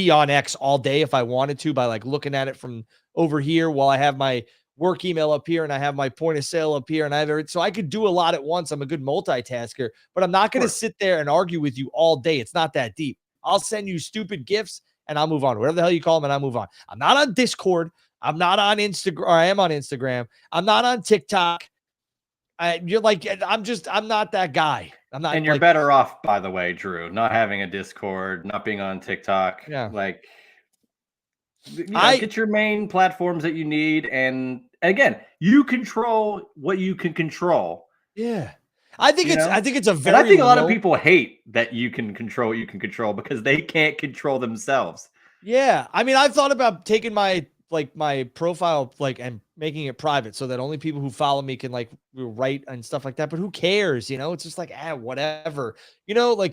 on X all day if I wanted to by like looking at it from over here while I have my work email up here and I have my point of sale up here and I have everything. So I could do a lot at once. I'm a good multitasker, but I'm not going to sit there and argue with you all day. It's not that deep. I'll send you stupid gifts and I'll move on. Whatever the hell you call them, and I'll move on. I'm not on Discord. I'm not on Instagram, or I am on Instagram. I'm not on TikTok. You're like, I'm not that guy. I'm not. And you're better off, by the way, Drew, not having a Discord, not being on TikTok. Yeah. Like, get your main platforms that you need. And again, you control what you can control. Yeah. I think it's a very, and I think a lot of people hate that you can control what you can control because they can't control themselves. Yeah. I mean, I've thought about taking my profile, and making it private so that only people who follow me can write and stuff like that. But who cares? It's just whatever, I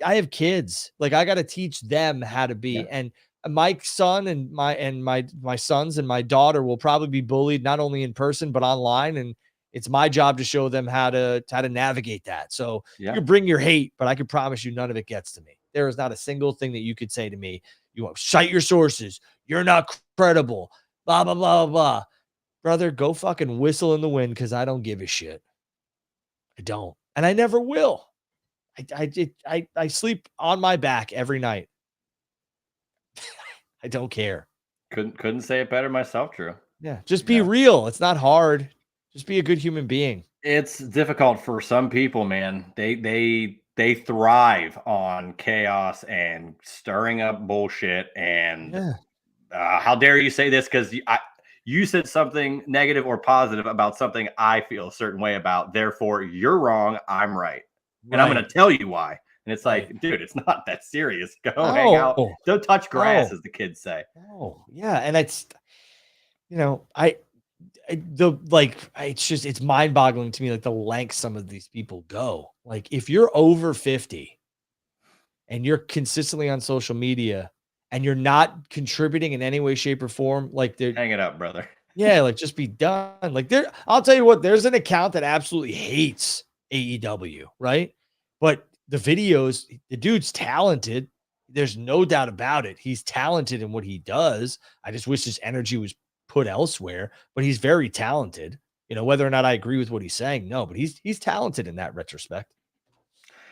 have kids, I got to teach them how to be. Yeah. And my son and my sons and my daughter will probably be bullied, not only in person, but online. And it's my job to show them how to navigate that. So you can bring your hate, but I can promise you none of it gets to me. There is not a single thing that you could say to me. You want cite your sources. You're not credible. Blah, blah, blah, blah. Brother, go fucking whistle in the wind because I don't give a shit. I don't. And I never will. I sleep on my back every night. I don't care. Couldn't say it better myself, Drew. Yeah. Just be real. It's not hard. Just be a good human being. It's difficult for some people, man. They thrive on chaos and stirring up bullshit. And how dare you say this? Because you said something negative or positive about something I feel a certain way about. Therefore, you're wrong. I'm right. And I'm going to tell you why. And it's like, dude, it's not that serious. Go hang out. Don't touch grass, as the kids say. Oh, yeah. And it's, it's mind boggling to me, the lengths some of these people go. If you're over 50 and you're consistently on social media and you're not contributing in any way, shape, or form, hang it up, brother. Yeah, just be done. I'll tell you what, there's an account that absolutely hates AEW, right? But the videos, the dude's talented. There's no doubt about it. He's talented in what he does. I just wish his energy was put elsewhere, but he's very talented. Whether or not I agree with what he's saying, no, but he's talented in that retrospect.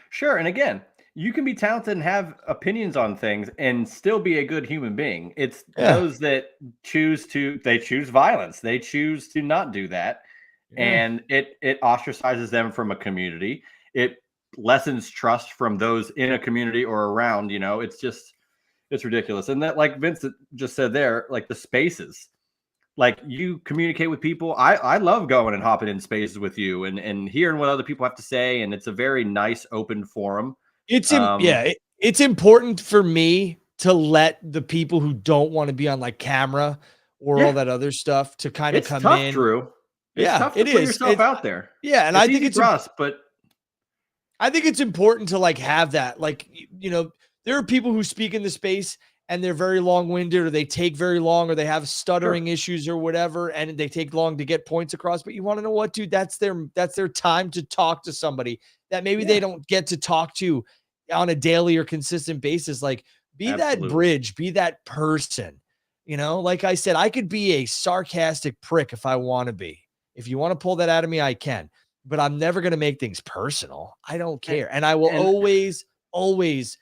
Sure. And again, you can be talented and have opinions on things and still be a good human being. It's those that choose violence. They choose to not do that. Yeah. And it ostracizes them from a community. It lessens trust from those in a community or around, it's ridiculous. And that, like Vincent just said there, the spaces, you communicate with people. I love going and hopping in spaces with you and hearing what other people have to say. And it's a very nice, open forum. It's important for me to let the people who don't want to be on camera or all that other stuff to kind of come tough, in. Drew. It's tough to put yourself out there. Yeah, and I think it's rough, but I think it's important to have that. There are people who speak in the space and they're very long-winded, or they take very long, or they have stuttering issues or whatever, and they take long to get points across. But you want to know what, dude? That's their time to talk to somebody that maybe they don't get to talk to on a daily or consistent basis. Be that bridge, be that person. Like I said, I could be a sarcastic prick if I want to be. If you want to pull that out of me, I can. But I'm never going to make things personal. I don't care. And I will always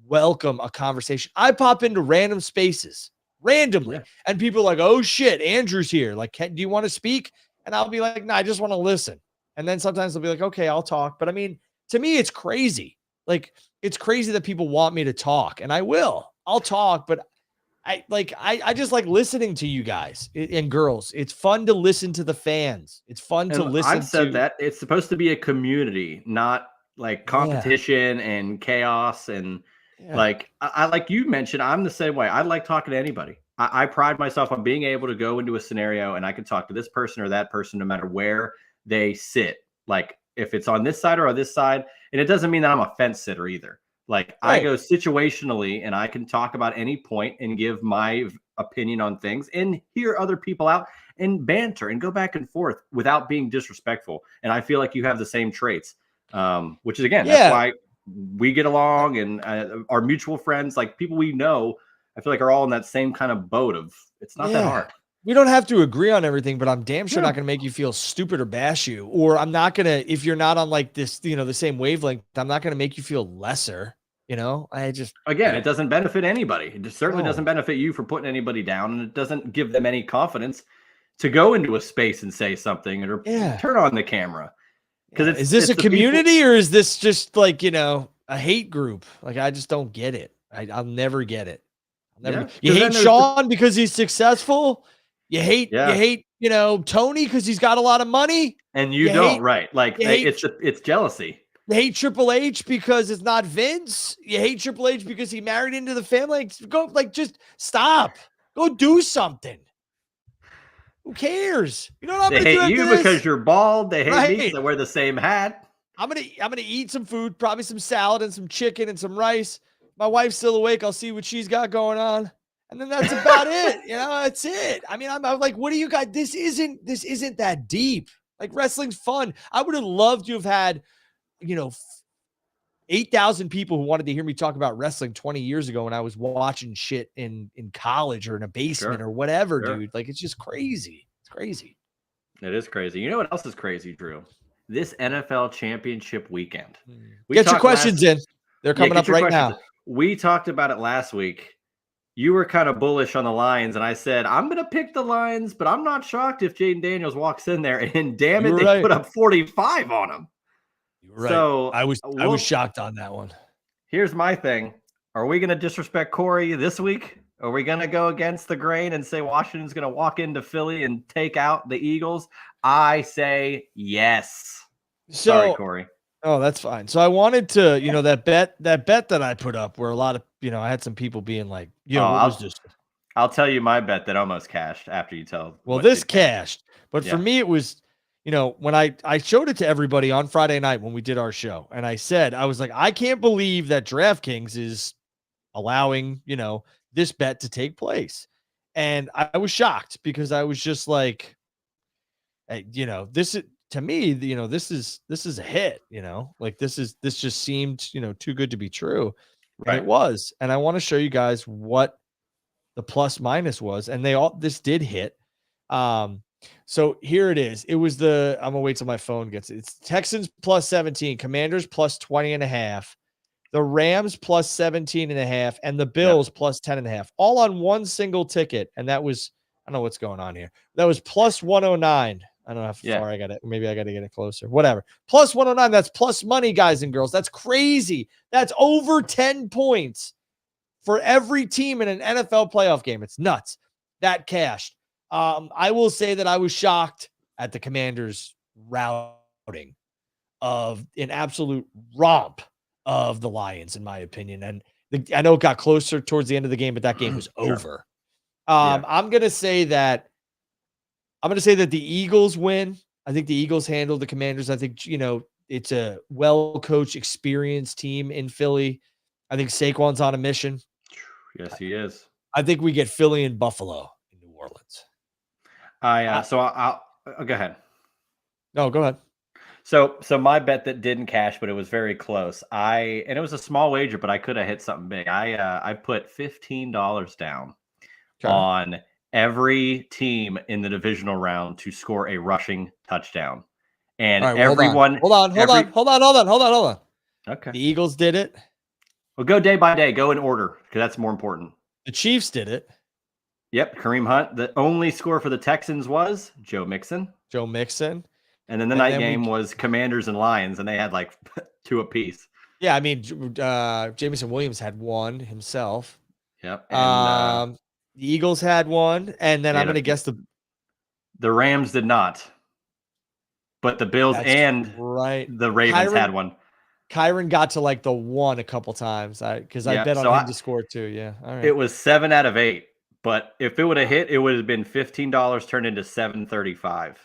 welcome a conversation. I pop into random spaces randomly and people are like, oh shit, Andrew's here. Do you want to speak? And I'll be like, no, I just want to listen. And then sometimes they'll be like, okay, I'll talk. But I mean, to me, it's crazy. It's crazy that people want me to talk, and I'll talk, but I just like listening to you guys and girls. It's fun to listen to the fans. It's fun to listen. I've said that it's supposed to be a community, not like competition and chaos and like I like you mentioned, I'm the same way. I like talking to anybody. I pride myself on being able to go into a scenario and I can talk to this person or that person no matter where they sit. Like if it's on this side or on this side, and it doesn't mean that I'm a fence sitter either. Like I go situationally and I can talk about any point and give my opinion on things and hear other people out and banter and go back and forth without being disrespectful. And I feel like you have the same traits, which is again, that's why we get along and our mutual friends, like people we know, I feel like are all in that same kind of boat of it's not that hard. We don't have to agree on everything, but I'm damn sure not going to make you feel stupid or bash you, or I'm not going to, if you're not on like this, the same wavelength, I'm not going to make you feel lesser. Again, it doesn't benefit anybody. It certainly doesn't benefit you for putting anybody down, and it doesn't give them any confidence to go into a space and say something or turn on the camera. Because is this a community or is this just like, a hate group? Like, I just don't get it. I'll never get it. You hate Sean because he's successful. You hate, Tony because he's got a lot of money. And you don't, right? Like it's jealousy. You hate Triple H because it's not Vince. You hate Triple H because he married into the family. Just stop. Go do something. Who cares? You know what I'm going to do? They hate you because you're bald. They hate me because I wear the same hat. I'm gonna eat some food, probably some salad and some chicken and some rice. My wife's still awake. I'll see what she's got going on. And then that's about it. That's it. I mean, I'm like, what do you got? This isn't that deep. Like, wrestling's fun. I would have loved to have had, 8,000 people who wanted to hear me talk about wrestling 20 years ago when I was watching shit in college or in a basement or whatever, dude. Like, it's just crazy. It's crazy. It is crazy. You know what else is crazy, Drew? This NFL championship weekend. Get your questions in. They're coming up right now. We talked about it last week. You were kind of bullish on the Lions, and I said, I'm going to pick the Lions, but I'm not shocked if Jaden Daniels walks in there, and damn it, they put up 45 on him. You're right. So I was shocked on that one. Here's my thing. Are we going to disrespect Corey this week? Are we going to go against the grain and say Washington's going to walk into Philly and take out the Eagles? I say yes. Sorry, Corey. Oh, that's fine. So I wanted to, that bet that I put up where a lot of, I had some people being like, I'll tell you my bet that almost cashed after you tell. Well, this cashed, but for me, it was, when I showed it to everybody on Friday night when we did our show, and I said, I was like, I can't believe that DraftKings is allowing, this bet to take place. And I was shocked because I was just like, hey, this is, to me, this is a hit, like this just seemed, too good to be true. Right. And it was. And I want to show you guys what the plus minus was. And this did hit. So here it is. It was I'm gonna wait till my phone gets it. It's Texans plus 17, Commanders plus 20.5, the Rams plus 17.5, and the Bills plus 10.5, all on one single ticket. And that was, I don't know what's going on here. That was plus 109. I don't know how far I got it. Maybe I got to get it closer. Whatever. Plus 109. That's plus money, guys and girls. That's crazy. That's over 10 points for every team in an NFL playoff game. It's nuts. That cashed. I will say that I was shocked at the Commanders' routing of an absolute romp of the Lions, in my opinion. And I know it got closer towards the end of the game, but that game was over. I'm going to say that the Eagles win. I think the Eagles handled the Commanders. I think, it's a well-coached, experienced team in Philly. I think Saquon's on a mission. Yes, he is. I think we get Philly and Buffalo in New Orleans. So I'll go ahead. No, go ahead. So my bet that didn't cash, but it was very close. And it was a small wager, but I could have hit something big. I put $15 down on every team in the divisional round to score a rushing touchdown. And everyone hold on. Okay. The Eagles did it. Well, go day by day, go in order, because that's more important. The Chiefs did it. Yep, Kareem Hunt. The only score for the Texans was Joe Mixon. And then the night game was Commanders and Lions, and they had like 2 apiece. Yeah, I mean, Jameson Williams had one himself. Yep. And, the Eagles had one, and then I'm going to guess the Rams did not. But the Bills and the Ravens had one. Kyron got to like the 1 a couple times. Because I bet on him to score too. Yeah. All right. It was 7 out of 8. But if it would have hit, it would have been $15 turned into $7.35.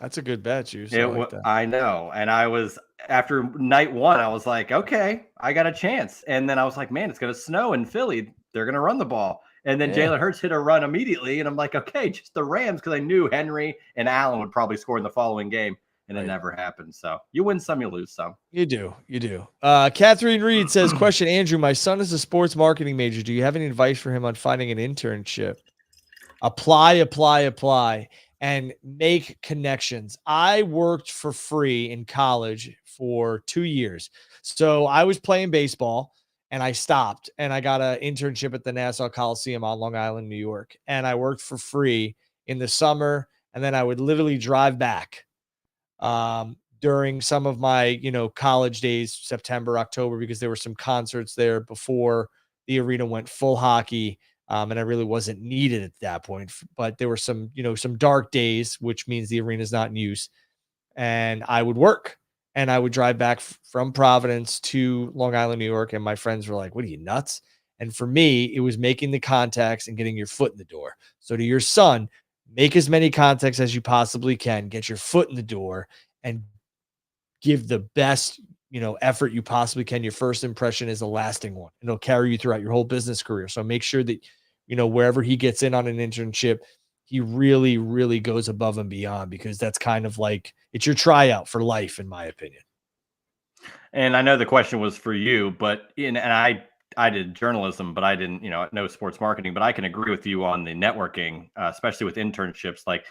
That's a good bet, Juice. I like that. I know. And I was, after night 1, I was like, okay, I got a chance. And then I was like, man, it's going to snow in Philly. They're going to run the ball. And then Jalen Hurts hit a run immediately. And I'm like, okay, just the Rams, because I knew Henry and Allen would probably score in the following game. And it never happened. So you win some, you lose some. You do. You do. Catherine Reed says, question, Andrew, my son is a sports marketing major. Do you have any advice for him on finding an internship? Apply, and make connections. I worked for free in college for 2 years. So I was playing baseball and I stopped and I got an internship at the Nassau Coliseum on Long Island, New York. And I worked for free in the summer. And then I would literally drive back during some of my, college days, September, October, because there were some concerts there before the arena went full hockey. And I really wasn't needed at that point, but there were some dark days, which means the arena is not in use. And I would work and I would drive back from Providence to Long Island, New York. And my friends were like, what are you, nuts? And for me, it was making the contacts and getting your foot in the door. So to your son, make as many contacts as you possibly can, get your foot in the door and give the best, effort you possibly can. Your first impression is a lasting one. It'll carry you throughout your whole business career. So make sure that, wherever he gets in on an internship, he really, really goes above and beyond, because that's kind of like, it's your tryout for life, in my opinion. And I know the question was for you, but I did journalism, but I didn't, know sports marketing, but I can agree with you on the networking, especially with internships. Like,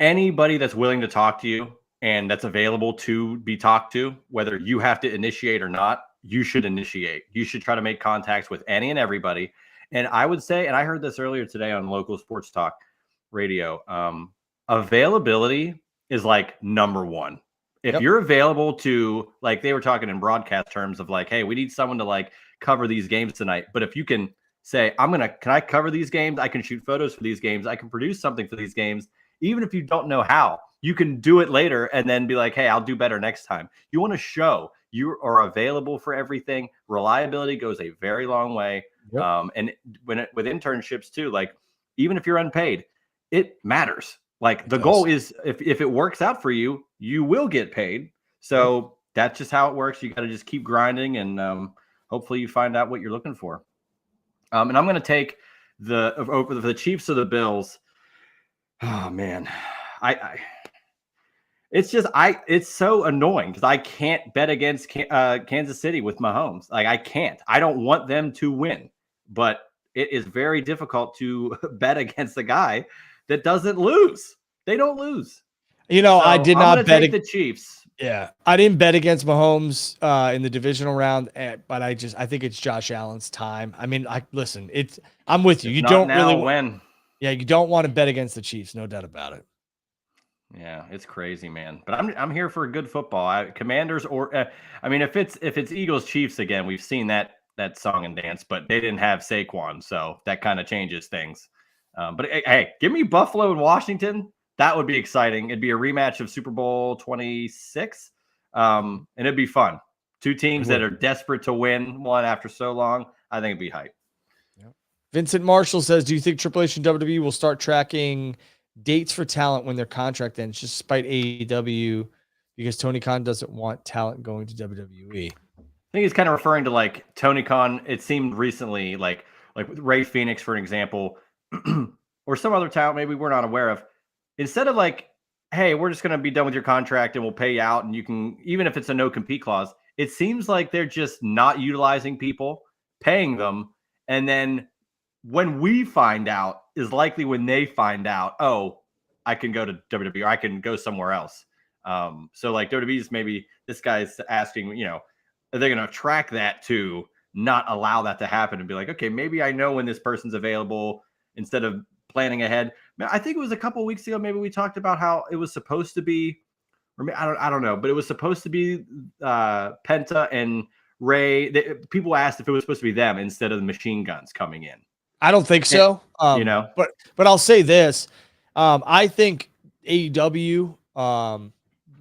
anybody that's willing to talk to you and that's available to be talked to, whether you have to initiate or not, you should initiate. You should try to make contacts with any and everybody. And I would say, and I heard this earlier today on local sports talk radio, availability is like number one. If you're available to, like, they were talking in broadcast terms of like, hey, we need someone to like cover these games tonight. But if you can say, can I cover these games? I can shoot photos for these games. I can produce something for these games. Even if you don't know how, you can do it later and then be like, hey, I'll do better next time. You want to show you are available for everything. Reliability goes a very long way. Yep. And with internships too, like, even if you're unpaid, it matters. Like, the goal is, if it works out for you, you will get paid. So that's just how it works. You got to just keep grinding, and hopefully you find out what you're looking for. And I'm going to take the Chiefs or the Bills. Oh man, it's so annoying because I can't bet against Kansas City with Mahomes. Like, I can't. I don't want them to win, but it is very difficult to bet against a guy that doesn't lose. They don't lose. So I did not bet the Chiefs. Yeah, I didn't bet against Mahomes in the divisional round, but I think it's Josh Allen's time. I mean, listen, I'm with you. You don't really win. Yeah, you don't want to bet against the Chiefs, no doubt about it. Yeah, it's crazy, man. But I'm here for good football. Commanders, or if it's Eagles Chiefs again, we've seen that song and dance, but they didn't have Saquon, so that kind of changes things. But hey, give me Buffalo and Washington. That would be exciting. It'd be a rematch of Super Bowl 26, and it'd be fun. Two teams that are desperate to win one after so long. I think it'd be hype. Yep. Vincent Marshall says, do you think Triple H and WWE will start tracking dates for talent when their contract ends, despite AEW, because Tony Khan doesn't want talent going to WWE? I think he's kind of referring to like Tony Khan. It seemed recently, like with Ray Phoenix, for an example, or some other talent maybe we're not aware of. Instead of like, hey, we're just going to be done with your contract and we'll pay you out, and you can, even if it's a no compete clause, it seems like they're just not utilizing people, paying them, and then when we find out is likely when they find out, oh, I can go to WWE or I can go somewhere else. So like WWE's, maybe this guy's asking, are they going to track that to not allow that to happen and be like, okay, maybe I know when this person's available instead of planning ahead. I think it was a couple of weeks ago, maybe we talked about how it was supposed to be, or I don't know, but it was supposed to be Penta and Ray. People asked if it was supposed to be them instead of the Machine Guns coming in. I don't think so. But I'll say this. I think AEW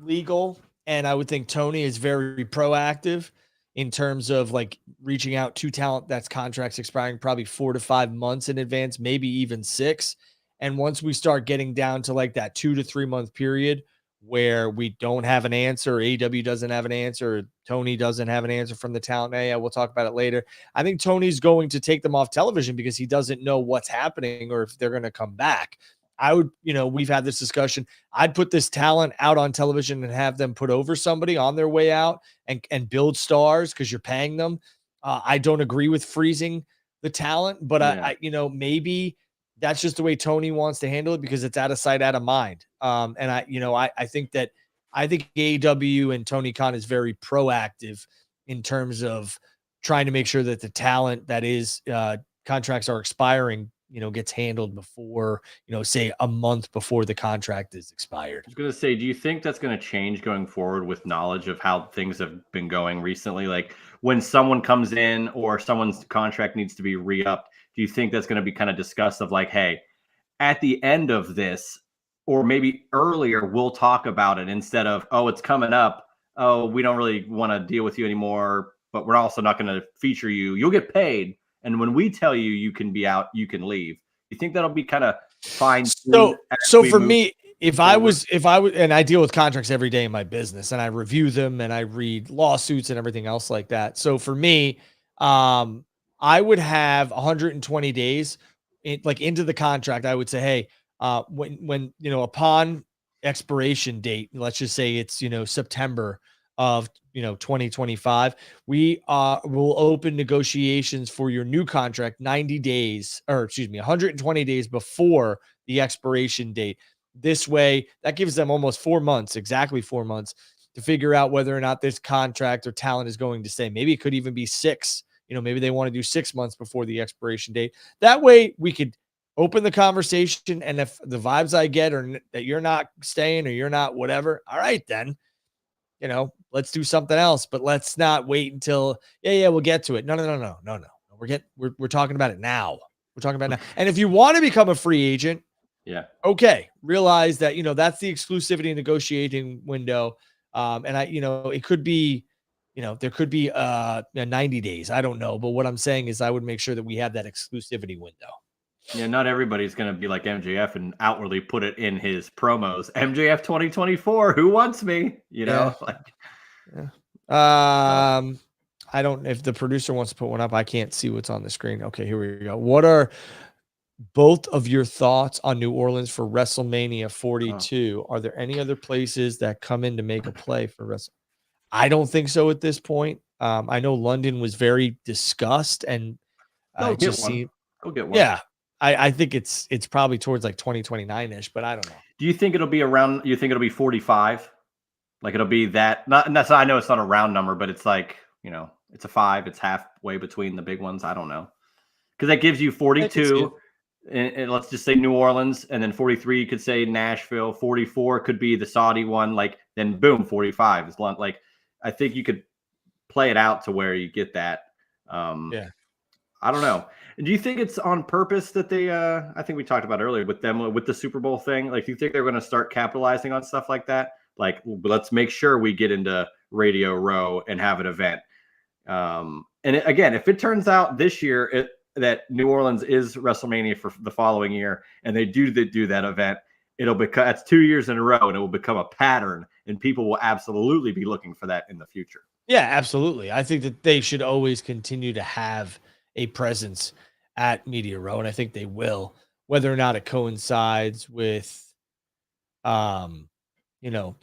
legal And I would think Tony is very proactive in terms of like reaching out to talent that's contracts expiring probably 4 to 5 months in advance, maybe even 6. And once we start getting down to like that 2 to 3 month period where we don't have an answer, AEW doesn't have an answer, Tony doesn't have an answer from the talent. Yeah, we'll talk about it later. I think Tony's going to take them off television because he doesn't know what's happening or if they're going to come back. I would, we've had this discussion. I'd put this talent out on television and have them put over somebody on their way out and build stars because you're paying them. I don't agree with freezing the talent, but I maybe that's just the way Tony wants to handle it because it's out of sight, out of mind. And I think AEW and Tony Khan is very proactive in terms of trying to make sure that the talent that is contracts are expiring, gets handled before, say a month before the contract is expired. I was going to say, do you think that's going to change going forward with knowledge of how things have been going recently? Like when someone comes in or someone's contract needs to be re-upped, do you think that's going to be kind of discussed of like, hey, at the end of this, or maybe earlier, we'll talk about it instead of, oh, it's coming up. Oh, we don't really want to deal with you anymore, but we're also not going to feature you. You'll get paid. And when we tell you you can be out, you can leave. You think that'll be kind of fine? So for me, if I was, and I deal with contracts every day in my business and I review them and I read lawsuits and everything else like that. So for me, I would have 120 days into the contract. I would say, hey, when upon expiration date, let's just say it's September of 2025, we will open negotiations for your new contract 90 days, or excuse me, 120 days before the expiration date. This way, that gives them almost 4 months, exactly 4 months, to figure out whether or not this contract or talent is going to stay. Maybe it could even be 6. Maybe they want to do 6 months before the expiration date. That way, we could open the conversation, and if the vibes I get are that you're not staying or you're not whatever, all right, then, let's do something else. But let's not wait until, we'll get to it. No. We're talking about it now. We're talking about it now. And if you want to become a free agent, okay, realize that, that's the exclusivity negotiating window. And it could be, there could be 90 days. I don't know. But what I'm saying is I would make sure that we have that exclusivity window. Yeah, not everybody's going to be like MJF and outwardly put it in his promos. MJF 2024, who wants me? I don't, if the producer wants to put one up, I can't see what's on the screen. Okay, here we go. What are both of your thoughts on New Orleans for WrestleMania 42? Are there any other places that come in to make a play for WrestleMania? I don't think so at this point. I know London was very discussed and Go get one. Yeah. I think it's probably towards like 2029-ish, but I don't know. Do you think it'll be around? You think it'll be 45? Like it'll be that? Not. And that's. I know it's not a round number, but it's like it's a 5. It's halfway between the big ones. I don't know, because that gives you 42, and let's just say New Orleans, and then 43 you could say Nashville. 44 could be the Saudi one. Like then boom, 45 is like I think you could play it out to where you get that. I don't know. Do you think it's on purpose that they, I think we talked about earlier with them, with the Super Bowl thing. Like, do you think they're going to start capitalizing on stuff like that? Like, let's make sure we get into Radio Row and have an event. Again, if it turns out this year that New Orleans is WrestleMania for the following year, and they do that event, that's 2 years in a row, and it will become a pattern, and people will absolutely be looking for that in the future. Yeah, absolutely. I think that they should always continue to have a presence at Media Row, and I think they will. Whether or not it coincides with, the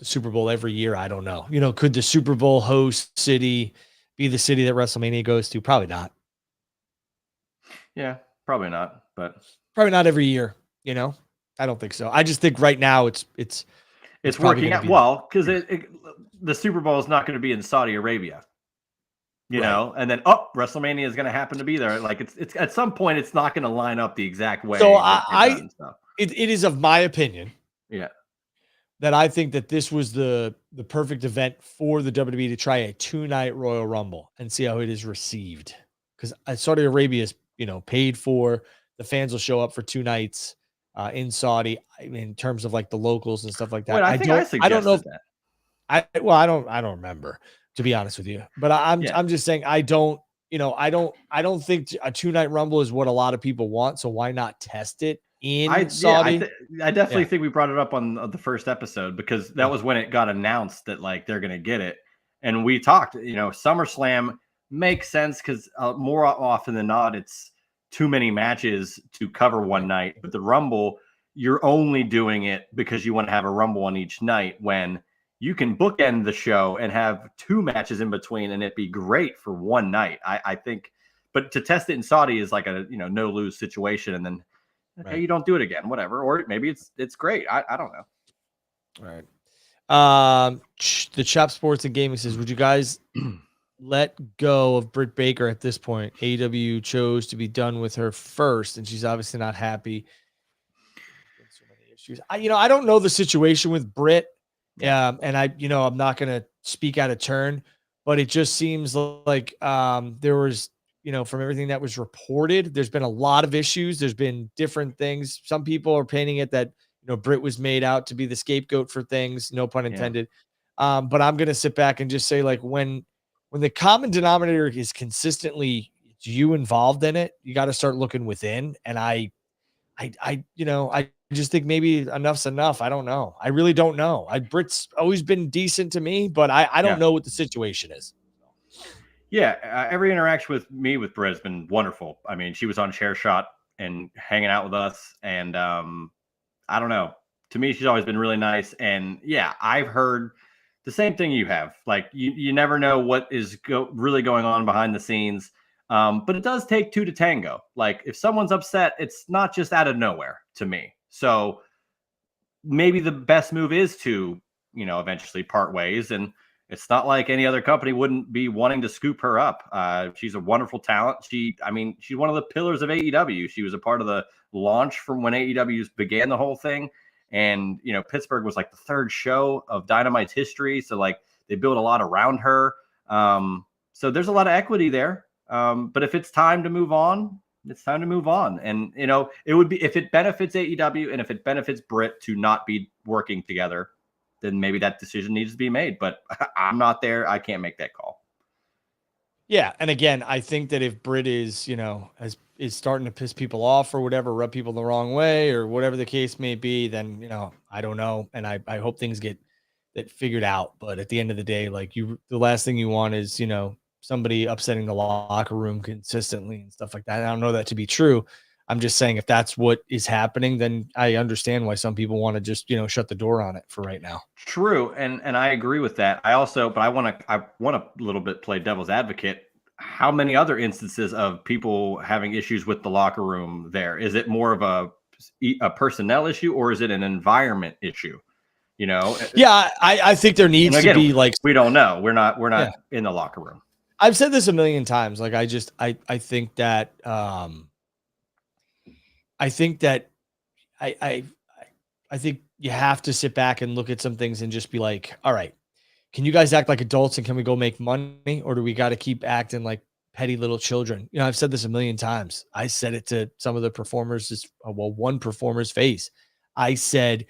Super Bowl every year, I don't know. Could the Super Bowl host city be the city that WrestleMania goes to? Probably not. Yeah, probably not. But probably not every year. I don't think so. I just think right now it's working out well because the Super Bowl is not going to be in Saudi Arabia. And then WrestleMania is going to happen to be there. Like it's at some point it's not going to line up the exact way. So it is of my opinion. Yeah. That I think that this was the perfect event for the WWE to try a 2-night Royal Rumble and see how it is received. Because Saudi Arabia is, paid for. The fans will show up for 2 nights in Saudi. In terms of like the locals and stuff like that. Wait, I don't know. I don't remember, to be honest with you. But I'm just saying I don't think a 2-night Rumble is what a lot of people want. So why not test it in Saudi? I definitely think we brought it up on the first episode because that was when it got announced that like they're gonna get it, and we talked. SummerSlam makes sense because more often than not, it's too many matches to cover one night. But the Rumble, you're only doing it because you want to have a Rumble on each night when you can bookend the show and have 2 matches in between and it'd be great for one night. I think, but to test it in Saudi is like a, no lose situation. And then, okay, you don't do it again, whatever. Or maybe it's great. I don't know. All right. The Chop Sports and Gaming says, would you guys let go of Britt Baker at this point? AEW chose to be done with her first, and she's obviously not happy. So many issues. I don't know the situation with Britt. And I'm not going to speak out of turn, but it just seems like there was, from everything that was reported, there's been a lot of issues. There's been different things. Some people are painting it that, Britt was made out to be the scapegoat for things, no pun intended. But I'm going to sit back and just say, like, when the common denominator is consistently you involved in it, you got to start looking within. And I just think maybe enough's enough. I don't know. I really don't know. Britt's always been decent to me, but I don't know what the situation is. Yeah, every interaction with Britt has been wonderful. I mean, she was on Chair Shot and hanging out with us, and I don't know. To me, she's always been really nice. And yeah, I've heard the same thing you have. Like you never know what is really going on behind the scenes. But it does take 2 to tango. Like if someone's upset, it's not just out of nowhere to me. So maybe the best move is to, eventually part ways. And it's not like any other company wouldn't be wanting to scoop her up. She's a wonderful talent. She's one of the pillars of AEW. She was a part of the launch from when AEW began the whole thing. And, Pittsburgh was like the 3rd show of Dynamite's history. So like they built a lot around her. So there's a lot of equity there. But if it's time to move on, it's time to move on. And, it would be, if it benefits AEW and if it benefits Britt to not be working together, then maybe that decision needs to be made. But I'm not there. I can't make that call. Yeah. And again, I think that if Britt is, is starting to piss people off or whatever, rub people the wrong way or whatever the case may be, then, I don't know. And I hope things get that figured out. But at the end of the day, like the last thing you want is, somebody upsetting the locker room consistently and stuff like that. I don't know that to be true. I'm just saying if that's what is happening, then I understand why some people want to just, shut the door on it for right now. True. And I agree with that. I want to a little bit play devil's advocate. How many other instances of people having issues with the locker room there? Is it more of a personnel issue or is it an environment issue? Yeah, I think there needs to be like, we don't know. We're not in the locker room. I've said this a million times. Like, I think that, I think you have to sit back and look at some things and just be like, all right, can you guys act like adults and can we go make money? Or do we got to keep acting like petty little children? I've said this a million times. I said it to some of the performers, one performer's face. I said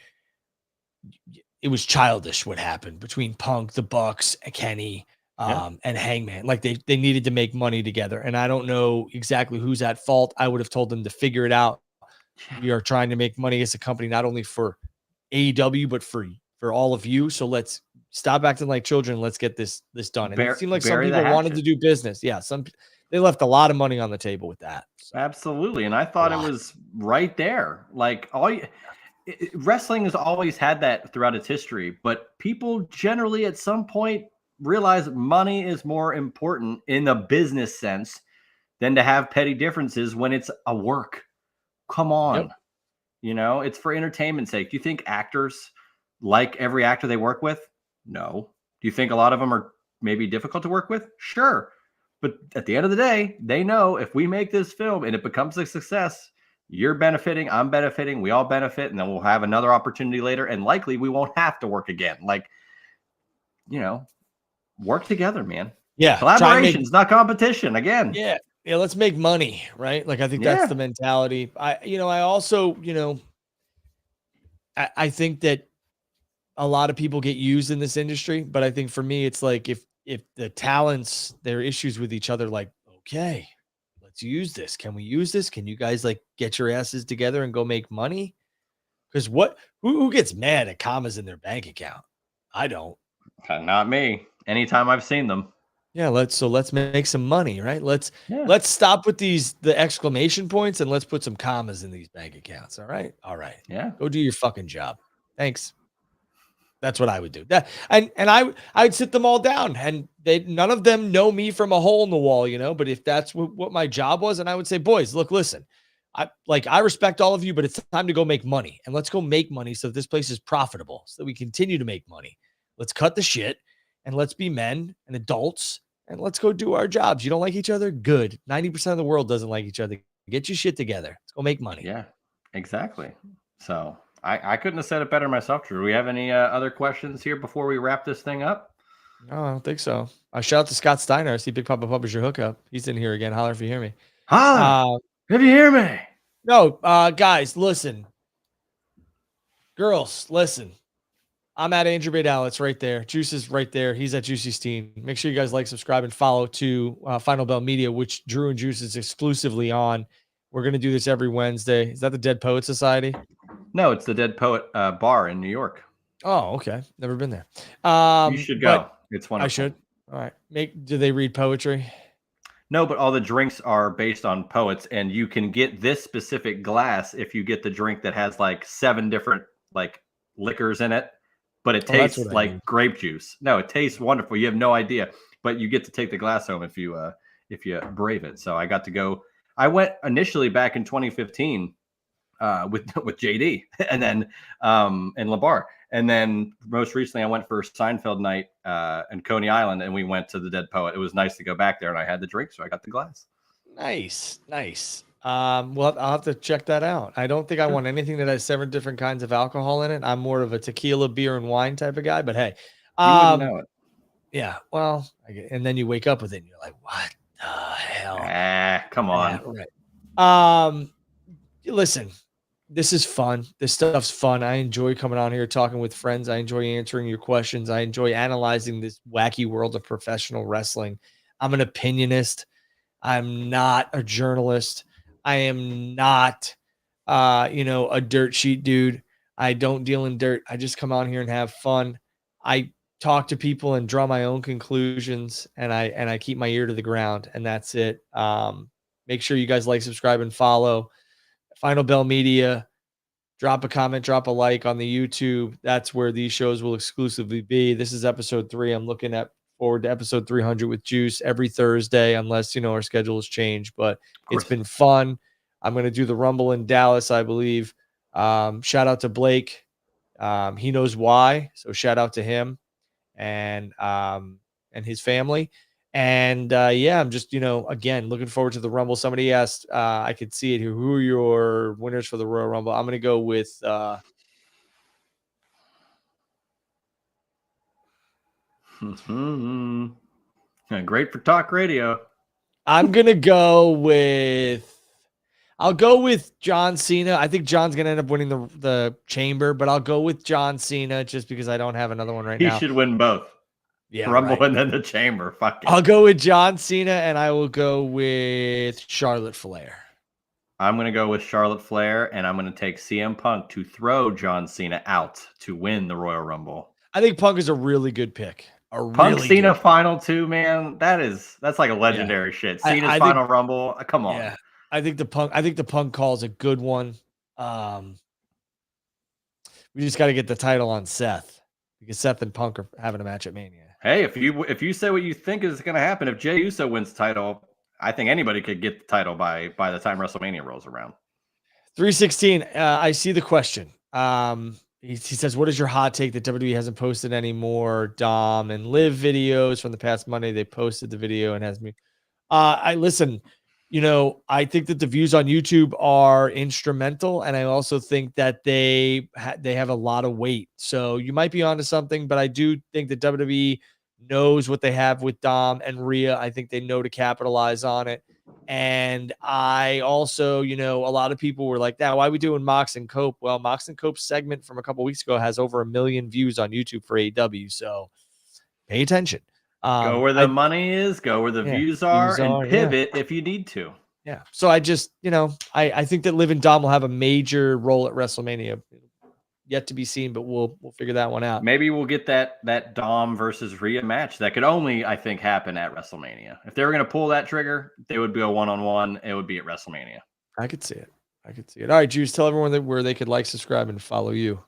it was childish what happened between Punk, the Bucks, Kenny, and Hangman. Like they needed to make money together. And I don't know exactly who's at fault. I would have told them to figure it out. We are trying to make money as a company, not only for AEW, but for all of you. So let's stop acting like children. Let's get this done. And it seemed like some people wanted to do business. Yeah. They left a lot of money on the table with that. So. Absolutely. And I thought it was right there. Like wrestling has always had that throughout its history, but people generally at some point realize money is more important in the business sense than to have petty differences when it's a work. Come on. Yep. It's for entertainment's sake. Do you think actors like every actor they work with? No. Do you think a lot of them are maybe difficult to work with? Sure. But at the end of the day, they know if we make this film and it becomes a success, you're benefiting, I'm benefiting, we all benefit, and then we'll have another opportunity later, and likely we won't have to work again. Like, work together, man. Yeah. Collaboration's not competition again. Yeah. Yeah, let's make money, right? Like I think that's the mentality. I also, I think that a lot of people get used in this industry, but I think for me, it's like if the talents, their issues with each other, like, okay, let's use this. Can we use this? Can you guys like get your asses together and go make money? Because who gets mad at commas in their bank account? I don't. Not me. Anytime I've seen them. Yeah, let's make some money, right? Yeah. Let's stop with the exclamation points and let's put some commas in these bank accounts. All right. All right. Yeah. Go do your fucking job. Thanks. That's what I would do. That and I'd sit them all down, and they none of them know me from a hole in the wall, But if that's what my job was, and I would say, boys, look, listen, I respect all of you, but it's time to go make money, and let's go make money so that this place is profitable, so that we continue to make money. Let's cut the shit, and let's be men and adults, and let's go do our jobs. You don't like each other? Good. 90% of the world doesn't like each other. Get your shit together. Let's go make money. Yeah. Exactly. So I couldn't have said it better myself, Drew. Do we have any other questions here before we wrap this thing up? No, I don't think so. Shout out to Scott Steiner. I see Big Papa Publisher hookup. He's in here again. Holler if you hear me. Holler if you hear me. No, guys, listen. Girls, listen. I'm at Andrew Badal. It's right there. Juice is right there. He's at Juicy Steen. Make sure you guys like, subscribe, and follow to Final Bell Media, which Drew and Juice is exclusively on. We're going to do this every Wednesday. Is that the Dead Poet Society? No, it's the Dead Poet bar in New York. Oh, okay. Never been there. You should go. It's wonderful. I should. All right. Do they read poetry? No, but all the drinks are based on poets, and you can get this specific glass if you get the drink that has like 7 different like liquors in it, but it tastes like grape juice. No, it tastes wonderful. You have no idea, but you get to take the glass home if you brave it. So I got to go. I went initially back in 2015 with JD and then and LeBar. And then most recently I went for Seinfeld night in Coney Island, and we went to the Dead Poet. It was nice to go back there, and I had the drink, so I got the glass. Nice. Well, I'll have to check that out. I don't think I want anything that has 7 different kinds of alcohol in it. I'm more of a tequila, beer, and wine type of guy, but hey. You wouldn't know it. Yeah, well, and then you wake up with it, and you're like, what the hell? Come on. Right. Listen, this is fun. This stuff's fun. I enjoy coming on here, talking with friends. I enjoy answering your questions. I enjoy analyzing this wacky world of professional wrestling. I'm an opinionist. I'm not a journalist. I am not, a dirt sheet dude. I don't deal in dirt. I just come on here and have fun. I talk to people and draw my own conclusions, and I keep my ear to the ground, and that's it. Make sure you guys like, subscribe, and follow Final Bell Media. Drop a comment, drop a like on the YouTube. That's where these shows will exclusively be. This is episode 3. I'm looking forward to episode 300 with Juice every Thursday, unless, our schedule has changed, but it's been fun. I'm going to do the Rumble in Dallas, I believe. Shout out to Blake. He knows why. So shout out to him and his family. And I'm just, again, looking forward to the Rumble. Somebody asked, I could see it here, who are your winners for the Royal Rumble? I'm going to go with great for talk radio. I'll go with John Cena. I think John's going to end up winning the chamber, but I'll go with John Cena just because I don't have another one now. He should win both. Yeah, Rumble right. and then the chamber. Fuck it. I'll go with John Cena, and I will go with Charlotte Flair. I'm going to go with Charlotte Flair, and I'm going to take CM Punk to throw John Cena out to win the Royal Rumble. I think Punk is a really good pick. Punk Cena final 2, man. That's like a legendary shit. Cena's final Rumble. Come on. Yeah. I think the Punk call is a good one. We just got to get the title on Seth, because Seth and Punk are having a match at Mania. Hey, if you say what you think is going to happen, if Jey Uso wins the title, I think anybody could get the title by the time WrestleMania rolls around. 316. I see the question. He says, "What is your hot take that WWE hasn't posted any more Dom and Liv videos from the past Monday? They posted the video and has me." I listen. I think that the views on YouTube are instrumental, and I also think that they have a lot of weight. So you might be onto something, but I do think that WWE knows what they have with Dom and Rhea. I think they know to capitalize on it. And I also, a lot of people were like, now, why are we doing Mox and Cope? Well, Mox and Cope's segment from a couple weeks ago has over 1 million views on YouTube for AEW. So pay attention. Go where the money is, go where the views are, and pivot if you need to. Yeah. So I just, I think that Liv and Dom will have a major role at WrestleMania. Yet to be seen, but we'll figure that one out. Maybe we'll get that Dom versus Rhea match that could only, I think, happen at WrestleMania. If they were going to pull that trigger, they would go one-on-one. It would be at WrestleMania. I could see it. All right, Juice, tell everyone where they could like, subscribe, and follow you.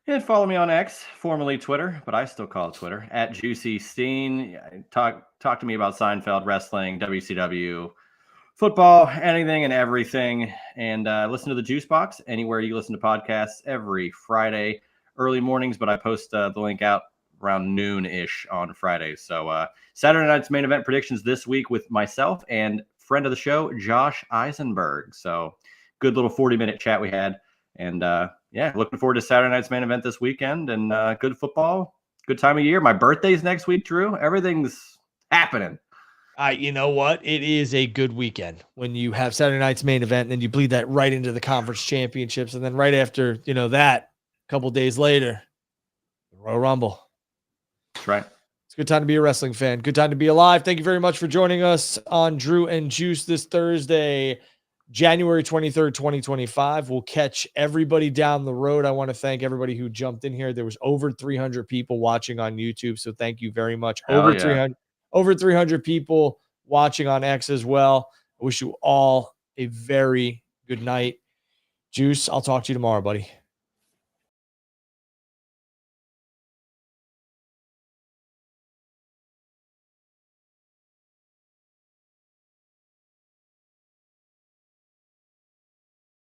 And follow me on X, formerly Twitter, but I still call it Twitter, at Juicy Steen. Talk to me about Seinfeld, wrestling, WCW, football, anything and everything. And listen to the Juice Box anywhere you listen to podcasts every Friday, early mornings. But I post the link out around noon-ish on Fridays. So Saturday night's main event predictions this week with myself and friend of the show, Josh Eisenberg. So good little 40-minute chat we had. And looking forward to Saturday night's main event this weekend. And good football, good time of year. My birthday's next week, Drew. Everything's happening. You know what? It is a good weekend when you have Saturday night's main event, and then you bleed that right into the conference championships. And then right after, that, a couple days later, the Royal Rumble. That's right. It's a good time to be a wrestling fan. Good time to be alive. Thank you very much for joining us on Drew and Juice this Thursday, January 23rd, 2025. We'll catch everybody down the road. I want to thank everybody who jumped in here. There was over 300 people watching on YouTube, so thank you very much. Over 300 people watching on X as well. I wish you all a very good night. Juice, I'll talk to you tomorrow, buddy.